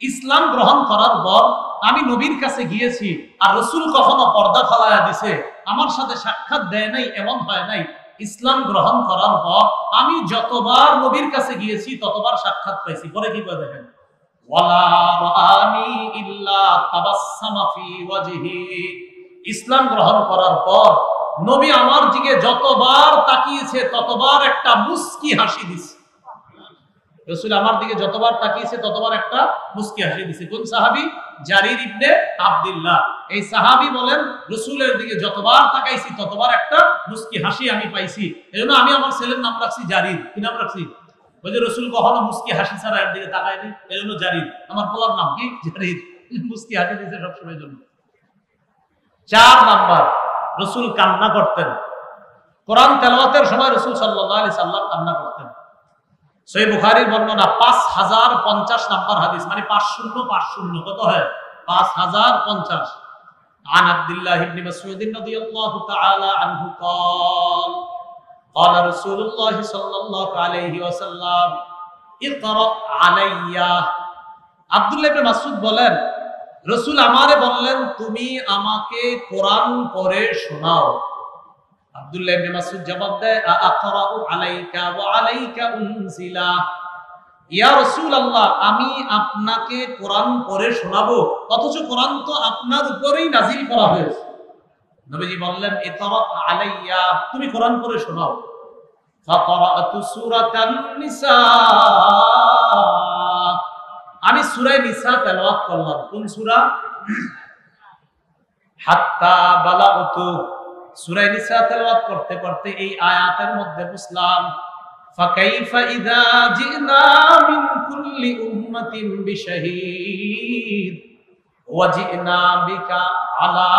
ইসলাম গ্রহণ করার পর আমি নবীর কাছে গিয়েছি আর রাসূল কখনো পর্দা ফালায়া দিছে, আমার সাথে সাক্ষাৎ দেয় নাই, এমন হয় নাই। ইসলাম গ্রহণ করার পর আমি যতবার নবীর কাছে গিয়েছি ততবার সাক্ষাৎ পাইছি। পরে কি করে দেখেন, ওয়ালা রাআনি ইল্লা তাবাসসামা ফি ওয়াজহি। ইসলাম গ্রহণ করার পর নবী আমার দিকে যতবার তাকিয়েছে ততবার একটা মুস্কি হাসি দিছে। রাসূল আমার দিকে যতবার তাকিয়েছে ততবার একটা মুস্কি হাসি দিছে। কোন সাহাবী? জারির ইবনে আব্দুল্লাহ। এই সাহাবী বলেন রাসূলের দিকে যতবার তাকাইছি ততবার একটা মুস্কি হাসি আমি পাইছি। এজন্য আমি আমার ছেলের নাম রাখছি জারির। কি নাম রাখছি? ওই যে রাসূল কখনো মুস্কি হাসি ছাড়া এর দিকে তাকায়নি, এজন্য জারির। আমার পোলার নাম কি? জারির। মুস্কি হাসি দিছে সবসময় জন্য। 4 নাম্বার, রাসূল কান্না করতেন। কোরআন তেলাওয়াতের সময় রাসূল সাল্লাল্লাহু আলাইহি সাল্লাম কান্না করতেন। সহিহ বুখারীর বর্ণনা 5050 নাম্বার হাদিস, মানে 5050 কত হয়? 5050। عن عبد الله بن مسعود رضي الله تعالى عنه قال قال رسول الله صلى الله عليه وسلم اقرأ علي। আব্দুল্লাহ ইবনে মাসউদ বলেন রাসূল আমারে বললেন তুমি আমাকে কোরআন পড়ে শোনাও। আব্দুল্লাহ ইবনে মাসউদ জবাব দেয় আ'আকরাউ আলাইকা ওয়া আলাইকা উনজিলা। ইয়া রাসূলুল্লাহ, আমি আপনাকে কোরআন পড়ে শোনাবো অথচ কোরআন তো আপনার উপরেই নাজিল করা হয়েছে। নবীজি বললেন ইকরা আলাইয়া, তুমি কোরআন পড়ে শোনাও। ফাকরাতু সূরাতান নিসা, আমি সূরা নিসা তেলাওয়াত করলাম। কোন সূরা? হাত্তা বালাগতু। সূরা নিসা তেলাওয়াত করতে করতে এই আয়াতের মধ্যে বুঝলাম ফাকাইফা ইযা জিনা মিন কুল্লি উম্মাতিন বিশাহীদ ওয়া জিনা বিকা আলা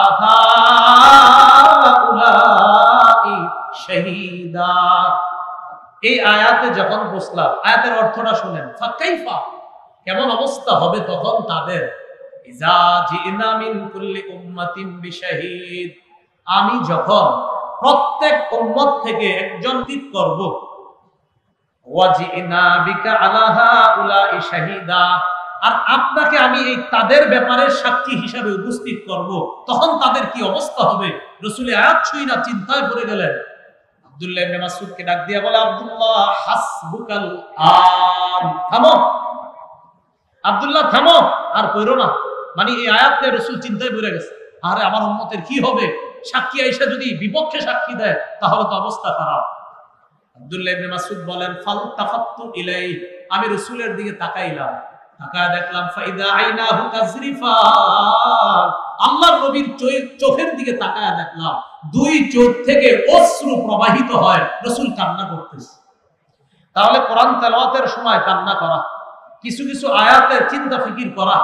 হাউলাই শাহীদা। এই আয়াতে যখন বুঝলাম, আয়াতের অর্থটা শুনেন, ফাকাইফা কেমন অবস্থা হবে তখন তাদের, ইযা জিনা মিন কুল্লি উম্মাতিন বিশাহীদ, আমি যখন প্রত্যেক উম্মত থেকে একজন ঠিক করব, ওয়াজিনা বিকা আলা হাউলাই শাহীদা, আর আপনাকে আমি এই তাদের ব্যাপারে সাক্ষী হিসেবে উপস্থিত করব, তখন তাদের কি অবস্থা হবে? রাসূল আয়াত ছুঁই না চিন্তায় পড়ে গেলেন। আব্দুল্লাহ ইবনে মাসউদকে ডাক দিয়ে বলে আব্দুল্লাহ হাসবুকাল আন, থামো আব্দুল্লাহ থামো, আর কইরো না। মানে এই আয়াতে রাসূল চিন্তায় পড়ে গেছে, আরে আমার উম্মতের কি হবে? সাক্ষী আয়েশা যদি বিপক্ষে সাক্ষী দেয় তাহলে তো অবস্থা খারাপ। আব্দুল্লাহ ইবনে মাসউদ বলেন ফালতাফাতু ইলাইহি, আমি রাসূলের দিকে তাকাইলাম, তাকায় দেখলাম ফাইদা আইনাহু তাজরিফান, আল্লাহর নবীর চোখের দিকে তাকায় দেখলাম দুই চোখ থেকে অশ্রু প্রবাহিত হয়, রাসূল কান্না করতেছে। তাহলে কোরআন তেলাওয়াতের সময় কান্না করা, কিছু কিছু আয়াতের চিন্তা ফিকির করা,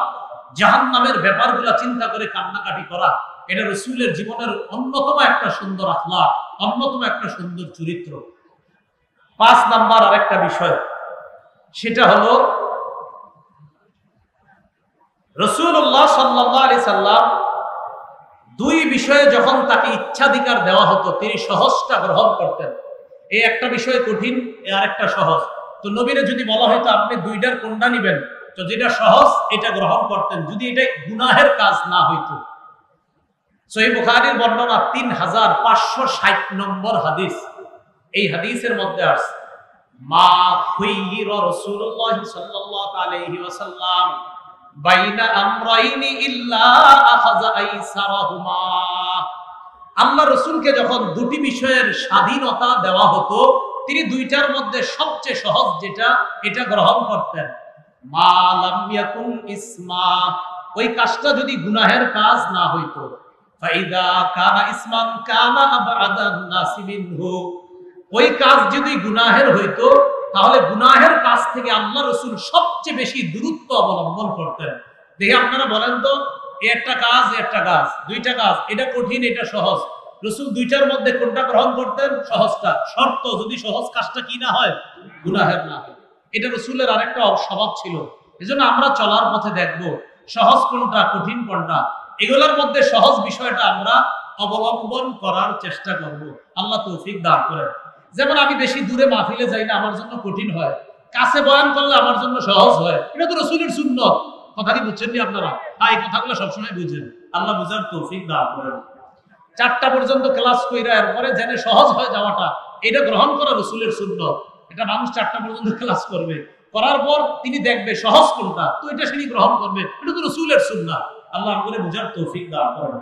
জাহান্নামের ব্যাপারগুলো চিন্তা করে কান্নাকাটি করা, এটা রাসূলের জীবনের অন্যতম একটা সুন্দর আখলাক, অন্যতম একটা সুন্দর চরিত্র। 5 নাম্বার আরেকটা বিষয়, সেটা হলো রাসূলুল্লাহ সাল্লাল্লাহু আলাইহি সাল্লাম দুই বিষয়ে যখন তাকে ইচ্ছাধিকার দেওয়া হতো তিনি সহজটা গ্রহণ করতেন। এই একটা বিষয় কঠিন, আর একটা সহজ। তো নবীরে যদি বলা হয়তো আপনি দুইটার কোনটা নিবেন, তো যেটা সহজ এটা গ্রহণ করতেন, যদি এটা গুনাহের কাজ না হইতো। সহিহ বুখারীর বর্ণনা 3560 নম্বর হাদিস। এই হাদিসের মধ্যে আছে মা খুইরা রাসূলুল্লাহ সাল্লাল্লাহু আলাইহি ওয়াসাল্লাম বাইনা আমরাইনি ইল্লা আখাযা আইসারাহুমা। আল্লাহ রাসূলকে যখন দুটি বিষয়ের স্বাধীনতা দেওয়া হতো তিনি দুইটার মধ্যে সবচেয়ে সহজ যেটা এটা গ্রহণ করতেন। মা লাম ইয়াকুন ইসমা, ওই কাজটা যদি গুনাহের কাজ না হইতো, ফাইদা কানা ইসমান কানা আবআদান নাসি মিনহু, ওই কাজ যদি গুনাহের হইতো তাহলে গুনাহের কাজ থেকে আল্লাহ রসুল সবচেয়ে বেশি দূরত্ব অবলম্বন করতেন। দেখে আপনারা বলেন তো, একটা কাজ দুইটা কাজ, এটা কঠিন এটা সহজ, রসুল দুইটার মধ্যে কোনটা গ্রহণ করতেন? সহজটা। শর্ত যদি সহজ কাজটা কি না হয়, গুনাহের না হয়। এটা রসুলের আরেকটা স্বভাব ছিল। এজন্য আমরা চলার পথে দেখবো সহজ কোনটা কঠিন কোনটা, এগুলোর মধ্যে সহজ বিষয়টা আমরা অবলম্বন করার চেষ্টা করব। আল্লাহ তৌফিক দান করেন। যেমন আমি বেশি দূরে মাহফিলে যাই না, আমার জন্য কঠিন হয়, কাছে বয়ান করলে আমার জন্য সহজ হয়। এটা তো রসুলের সুন্নত। কথা কি বুঝছেন নি আপনারা? এই কথাগুলো সবসময় বুঝেন। আল্লাহ বুঝার তৌফিক দান করেন। 4টা পর্যন্ত ক্লাস কইরা এরপরে জেনে সহজ হয়ে যাওয়াটা, এটা গ্রহণ করা রসুলের সুন্নত। এটা মানুষ 4টা পর্যন্ত ক্লাস করবে, করার পর তিনি দেখবে সহজ কোনটা, তো এটা তিনি গ্রহণ করবে। এটা তো রসুলের সুন্নাত। আল্লাহ আমাদের বুঝার তৌফিক দান করেন।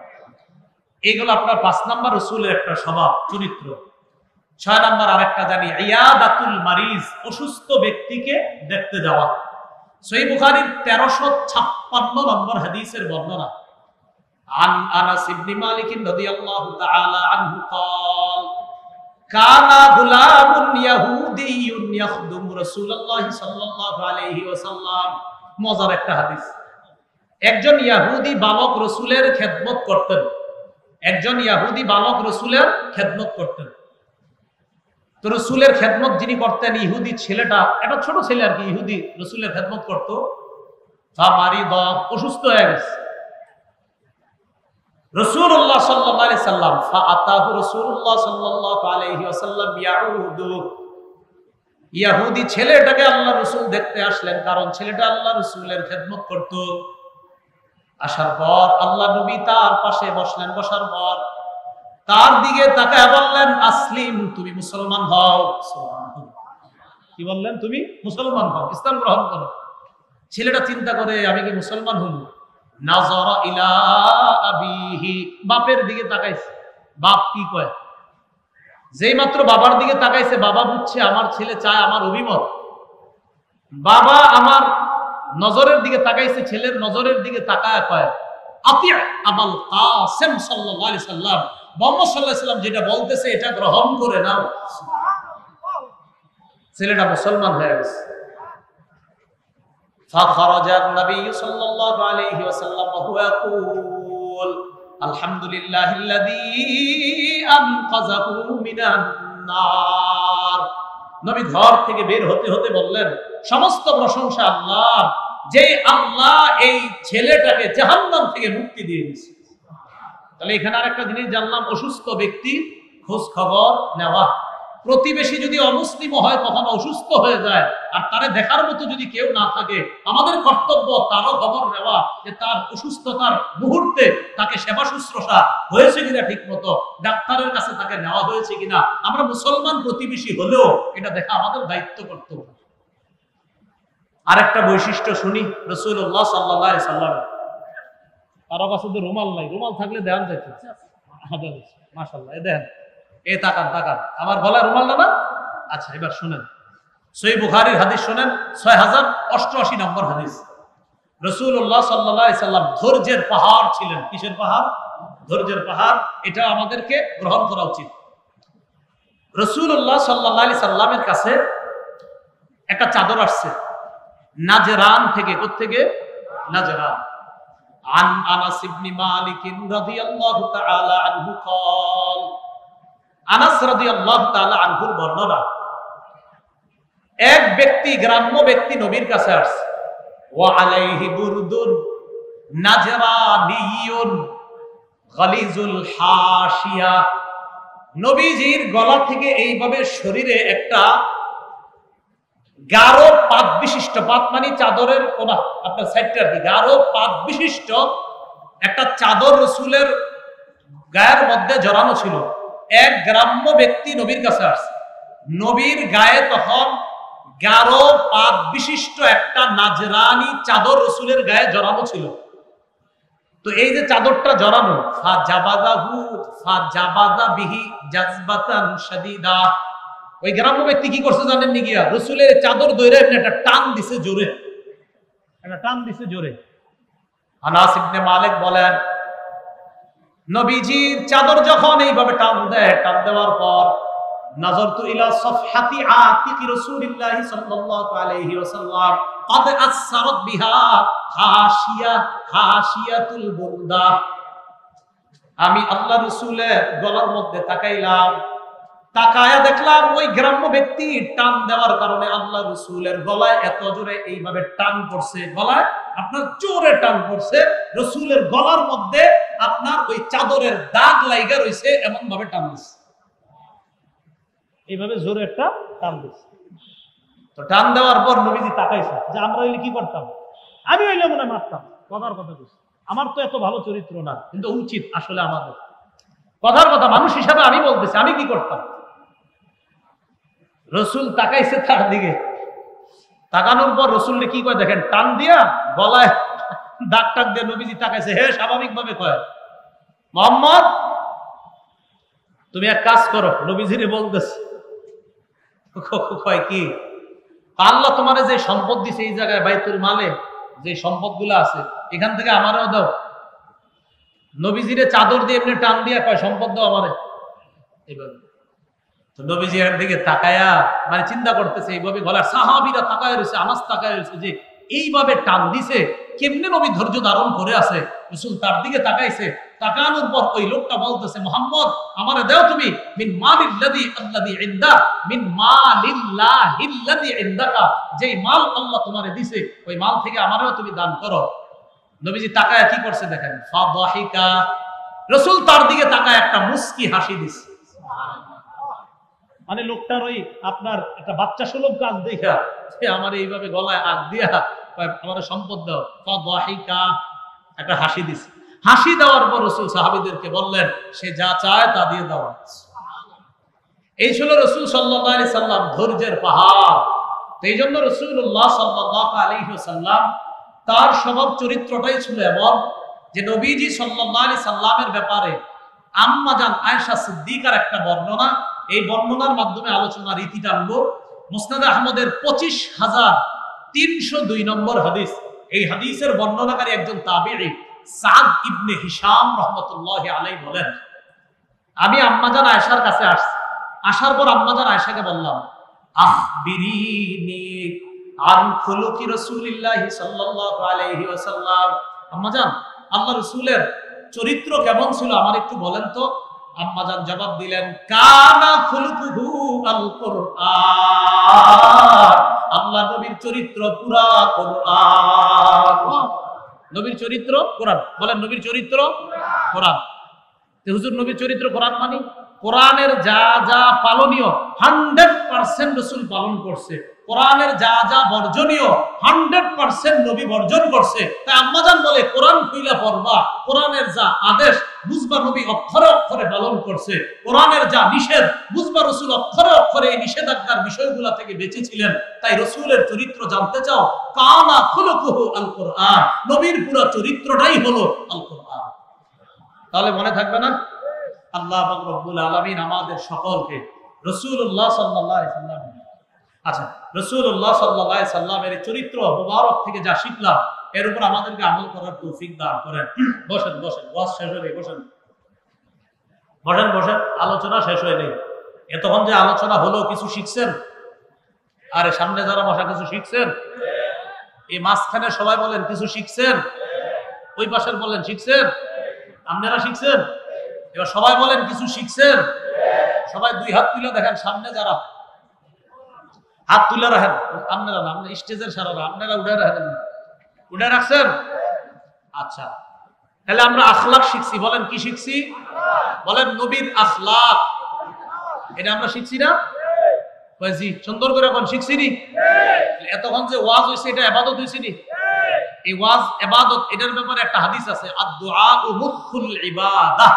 এইগুলো আপনার 5 নাম্বার রসুলের একটা স্বভাব চরিত্র। 6 নাম্বার আরেকটা জানি, ইয়াদাতুল মারিজ, অসুস্থ ব্যক্তিকে দেখতে যাওয়া। সহিহ বুখারীর 1356 নম্বর হাদিসের বর্ণনা। عن أنس بن مالك رضي الله تعالى عنه قال كان غلام يهودي يخدم رسول الله صلى الله عليه وسلم। মজার একটা হাদিস। একজন ইহুদি বালক রাসূলের খেদমত করতেন। একজন ইহুদি বালক রাসূলের খেদমত করতেন। তো রাসূলের খেদমত যিনি করতেন, ইহুদি ছেলেটা, একটা ছোট ছেলে আর কি, ইহুদি রাসূলের খেদমত করত। ফামারিদ, অসুস্থ হয়ে গেছে। রাসূলুল্লাহ সাল্লাল্লাহু আলাইহি সাল্লাম ফাআতাহু রাসূলুল্লাহ সাল্লাল্লাহু আলাইহি ওয়াসাল্লাম ইয়াউদু। ইহুদি ছেলেটাকে আল্লাহ রাসূল দেখতে আসলেন, কারণ ছেলেটা আল্লাহ রাসূলের খেদমত করত। আসার পর আল্লাহ নবী তার পাশে বসলেন। বসার পর তার দিকে তাকায় বললেন, আসলিম, তুমি মুসলমান হও। কি বললেন? তুমি মুসলমান হও, ইসলাম গ্রহণ করো। ছেলেটা চিন্তা করে, আমি কি মুসলমান হব? নাযারা ইলা আবিহি, বাপের দিকে তাকাইছে। বাপ কি কয়? যেই মাত্র বাবার দিকে তাকাইছে, বাবা বুঝছে আমার ছেলে চায় আমার অভিমত। বাবা আমার নজরের দিকে তাকাইছে, ছেলের নজরের দিকে তাকায় কয়, আতিয়া আবুল কাসেম সাল্লাল্লাহু আলাইহি সাল্লাম, মুহাম্মদ সাল্লাল্লাহু আলাইহি সাল্লাম যেটা বলতেছে এটা গ্রহণ করে নাও। ছেলেটা মুসলমান হয়ে গেছে। فخرج النبي صلى الله عليه وسلم وهو يقول الحمد لله الذي أنقذه من النار। নবী ঘর থেকে বের হতে হতে বললেন, সমস্ত প্রশংসা আল্লাহর, যে আল্লাহ এই ছেলেটাকে জাহান্নাম থেকে মুক্তি দিয়ে দিয়েছে। তাহলে এখানে আরেকটা জিনিস জানলাম, অসুস্থ ব্যক্তি খোঁজ খবর নেওয়া। প্রতিবেশী যদি অমুসলিম হয়, কখনো অসুস্থ হয়ে যায়, আর তারে দেখার মতো যদি কেউ না থাকে, আমাদের কর্তব্য তারও খবর নেওয়া, যে তার অসুস্থতার মুহূর্তে তাকে সেবা শুশ্রূষা হয়েছে কিনা, ঠিক মতো ডাক্তারের কাছে তাকে নেওয়া হয়েছে কিনা। আমরা মুসলমান প্রতিবেশী হলেও এটা দেখা আমাদের দায়িত্ব, কর্তব্য। আরেকটা বৈশিষ্ট্য শুনি রাসূলুল্লাহ সাল্লাল্লাহু আলাইহি সাল্লাম। কারো কাছে তো রুমাল নাই, রুমাল থাকলে দেন যাইতো। মাশাআল্লাহ, এই দেন, এই তাকান তাকান, আমার গলায় রুমাল না? আচ্ছা, এবার শুনেন সহিহ বুখারীর হাদিস শুনেন, 6088 নম্বর হাদিস। রাসূলুল্লাহ সাল্লাল্লাহু আলাইহি সাল্লাম ধৈর্যের পাহাড় ছিলেন। কিসের পাহাড়? ধৈর্যের পাহাড়। এটা আমাদেরকে গ্রহণ করা উচিত। রাসূলুল্লাহ সাল্লাল্লাহু আলাইহি সাল্লামের কাছে একটা চাদর আসছে নাজরান থেকে। কোত্থেকে? নাজরান। আন আনাস ইবনে মালিক রাদিয়াল্লাহু তাআলা আনহু قال, আনাস রাদিয়াল্লাহু তাআলা আনহুর বর্ণনা, এক ব্যক্তি, গ্রাম্য ব্যক্তি নবীর কাছে আসছে। ওয়া আলাইহি বুরদুন নাজরানিয়ুন গালিজুল হাশিয়া। নবীজির গলা থেকে এইভাবে শরীরে একটা গাঢ় পাত বিশিষ্ট, পাত মানে চাদরের কোনা, আপনার সাইডটা আর কি, গাঢ় পাত বিশিষ্ট একটা চাদর রাসূলের গায়ের মধ্যে জড়ানো ছিল। এক গ্রাম্য ব্যক্তি নবীর কাছে আসছে। নবীর গায়ে তখন গাঢ় পাত বিশিষ্ট একটা নাজরানি চাদর রাসূলের গায়ে জড়ানো ছিল। তো এই যে চাদরটা জড়ানো, ফাজাবাদা বিহি জাযবাতান শাদীদা। ওই গ্রাম্য ব্যক্তি কি করছে জানেন নি? গিয়া রাসূলের চাদর ধরে একটা টান দিছে জোরে, একটা টান দিছে জোরে। আনাস ইবনে মালিক বলেন, নবীজির চাদর যখন এইভাবে টান দেয়, টান দেওয়ার পর নাযারতু ইলা সাফহাতি আতিকি রাসূলিল্লাহ সাল্লাল্লাহু আলাইহি ওয়াসাল্লাম قد أثرت بها হাশিয়াতুল বুরদা। আমি আল্লাহ রাসূলের গলার মধ্যে তাকাইলাম, তাকায়া দেখলাম ওই গ্রাম্য ব্যক্তি টান দেওয়ার কারণে আল্লাহ রাসূলের গলায় এত জোরে এইভাবে টান পড়ছে, গলায় আপনার জোরে টান পড়ছে, রাসূলের গলার মধ্যে আপনার ওই চাদরের দাগ লাইগা রইছে, এমন ভাবে টান দিছে, এইভাবে জোরে একটা টান দিছে। তো টান দেওয়ার পর নবীজি তাকাইছে যে আমরা হইলে কি করতাম, আমি হইলে মনে মারতাম। কথার কথা বলছি, আমার তো এত ভালো চরিত্র না, কিন্তু উচিত আসলে আমাদের। কথার কথা, মানুষ হিসাবে আমি বলতেছি, আমি কি করতাম। রসুল তাকাইছে তার দিকে, তাকানোর পর রসুলকে কি কয় দেখেন, টান দিয়া গলায় দাগ টাক দিয়ে নবীজি তাকাইছে। হে স্বাভাবিক ভাবে কয়, মোহাম্মদ তুমি এক কাজ করো। নবীজিরে বলতেছে, কয় কি, আল্লাহ তোমার যে সম্পদ দিছে এই জায়গায় বাইতুল মালে যে সম্পদ গুলো আছে, এখান থেকে আমারও দাও। নবীজিরে চাদর দিয়ে এমনি টান দিয়া কয় সম্পদ দাও আমারে। এইভাবে তো নবীজি এর দিকে তাকায়া মানে চিন্তা করতেছে, এইভাবে গলার সাহাবীরা তাকায় রয়েছে, আনাস তাকায় রয়েছে যে এইভাবে টান দিছে, কেমনে নবী ধৈর্য ধারণ করে আছে। রাসূল তার দিকে তাকাইছে, তাকানোর পর ওই লোকটা বলতেছে, মুহাম্মদ আমারে দাও তুমি মিন মালিল্লাযী ইনদা, মিন মালিল্লাহিল্লাযী ইনদাকা, যেই মাল আল্লাহ তোমারে দিছে ওই মাল থেকে আমারেও তুমি দান করো। নবীজি তাকায়া কি করছে দেখেন, ফাদাহিকা, রাসূল তার দিকে তাকায় একটা মুস্কি হাসি দিছে। মানে লোকটার ওই আপনার একটা বাচ্চা সুলভ কাজ দেখা সে আমার এইভাবে গলায় আগ দিয়া আমার সম্পদ দাও, ফাদাহিকা, একটা হাসি দিছে। হাসি দেওয়ার পর রাসূল সাহাবীদেরকে বললেন, সে যা চায় তা দিয়ে দাও। এই ছিল রাসূল সাল্লাল্লাহু আলাইহি সাল্লাম, ধৈর্যের পাহাড়। তো এই জন্য রাসূলুল্লাহ সাল্লাল্লাহু আলাইহি ওয়াসাল্লাম তার স্বভাব চরিত্রটাই ছিল এমন যে নবীজি সাল্লাল্লাহু আলাইহি সাল্লামের ব্যাপারে আম্মা জান আয়েশা সিদ্দিকার একটা বর্ণনা, এই বর্ণনার মাধ্যমে আলোচনা রীতি টানবো। মুসনাদ আহমদের 25,302 নম্বর হাদিস। এই হাদিসের বর্ণনাকারী একজন তাবিঈ সাদ ইবনে হিশাম রাহমাতুল্লাহি আলাইহি বলেন, আমি আম্মাজান আয়েশার কাছে আসছি, আসার পর আম্মাজান আয়েশাকে বললাম, আখবিরিনি আন খুলুকি রাসূলিল্লাহি সাল্লাল্লাহু আলাইহি ওয়াসাল্লাম, আম্মাজান আল্লাহর রাসূলের চরিত্র কেমন ছিল আমার একটু বলেন তো। আম্মাজান জবাব দিলেন, কানা খুলুকুহু আল কুরআন, আল্লাহ নবীর চরিত্র পুরা কোরআন। নবীর চরিত্র কোরআন, বলেন নবীর চরিত্র কোরআন। হুজুর নবীর চরিত্র কোরআন মানে কোরআনের যা যা পালনীয় 100% রাসূল পালন করছে, কোরআনের যা যা বর্জনীয় 100% নবী বর্জন করছে। তাই আম্মাজান বলে কোরআন খুইলা পড়বা, কোরআনের যা আদেশ বুঝবা নবী অক্ষরে অক্ষরে পালন করছে, কোরআনের যা নিষেধ বুঝবা রাসূল অক্ষরে অক্ষরে এই নিষেধাজ্ঞার বিষয়গুলো থেকে বেঁচেছিলেন। তাই রাসূলের চরিত্র জানতে চাও, কানা খুলুকুহু আল কুরআন, নবীর পুরো চরিত্রটাই হলো আল কুরআন। তাহলে মনে থাকবে না? আল্লাহ পাক রব্বুল আলামিন আমাদের সকলকে রাসূলুল্লাহ সাল্লাল্লাহু আলাইহি সাল্লাম, আচ্ছা রাসূলুল্লাহ সাল্লাল্লাহু আলাইহি সাল্লামের চরিত্র মুবারক থেকে যা শিখলাম এর উপর আমাদেরকে আমল করার তৌফিক দান করেন। বসেন বসেন, ওয়াজ শেষ হয়ে গেছে, বসেন বসেন বসেন, আলোচনা শেষ হয়ে নেই। এতক্ষণ যে আলোচনা হলো কিছু শিখছেন? আরে সামনে যারা বসা কিছু শিখছেন? এই মাঝখানে সবাই বলেন কিছু শিখছেন? ওই পাশের বলেন শিখছেন? আপনারা শিখছেন? এবার সবাই বলেন কিছু শিখছেন? সবাই দুই হাত তুলে দেখেন, সামনে যারা হাত তুলে রাখেন, আপনারা না, আপনার স্টেজের সারারা আপনারা উঠে রাখেন, উঠে রাখছেন? আচ্ছা, তাহলে আমরা আখলাক শিখছি। বলেন কি শিখছি? বলেন নবীর আখলাক, এটা আমরা শিখছি না? জি, সুন্দর করে এখন শিখছি নি? এতক্ষণ যে ওয়াজ হয়েছে এটা ইবাদত হয়েছে নি? এই ওয়াজ ইবাদত, এটার ব্যাপারে একটা হাদিস আছে, আদ-দুআ মুখুল ইবাদাহ,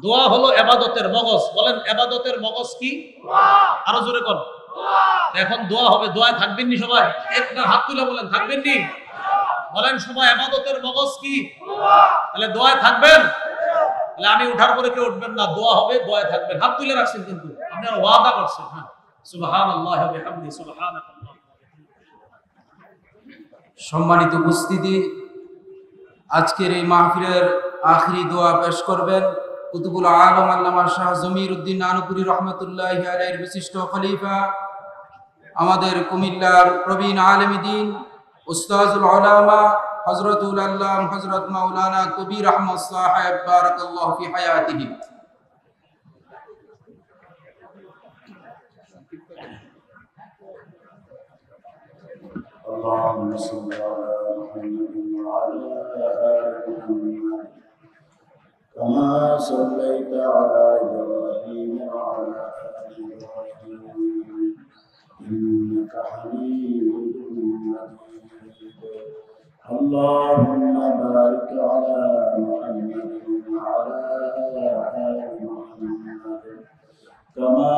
দোয়া হলো ইবাদতের মগজ। বলেন ইবাদতের মগজ কি? আরো জোরে কোন। এখন দোয়া হবে, দোয়ায় থাকবেন নি সবাই? একটা হাত তুলে বলেন থাকবেন নি? বলেন সবাই ইবাদতের মগজ কি? তাহলে দোয়ায় থাকবেন? তাহলে আমি উঠার পরে কেউ উঠবেন না, দোয়া হবে, দোয়ায় থাকবেন। হাত তুলে রাখছেন কিন্তু আপনারা ওয়াদা করছেন। হ্যাঁ, সুবহানাল্লাহি ওয়া বিহামদিহি, সুবহানাল্লাহ। সম্মানিত উপস্থিতি, আজকের এই মাহফিলের আখিরি দোয়া পেশ করবেন কুতুবুল আলম আল্লামা শাহ জমির উদ্দিন নানুপুরি রহমতুল্লাহি আলাইহির বিশিষ্ট খলিফা, আমাদের কুমিল্লার প্রবীণ আলেম দ্বীন উস্তাজুল উলামা হযরতুল আল্লাম হযরত মাওলানা কবির আহমদ সাহেব বারাকাল্লাহু ফি হায়াতিহি। اللهم صل على محمد وعلى آل محمد كما صليت على إبراهيم وعلى آل إبراهيم إنك حميد مجيد. اللهم بارك على محمد وعلى آل محمد كما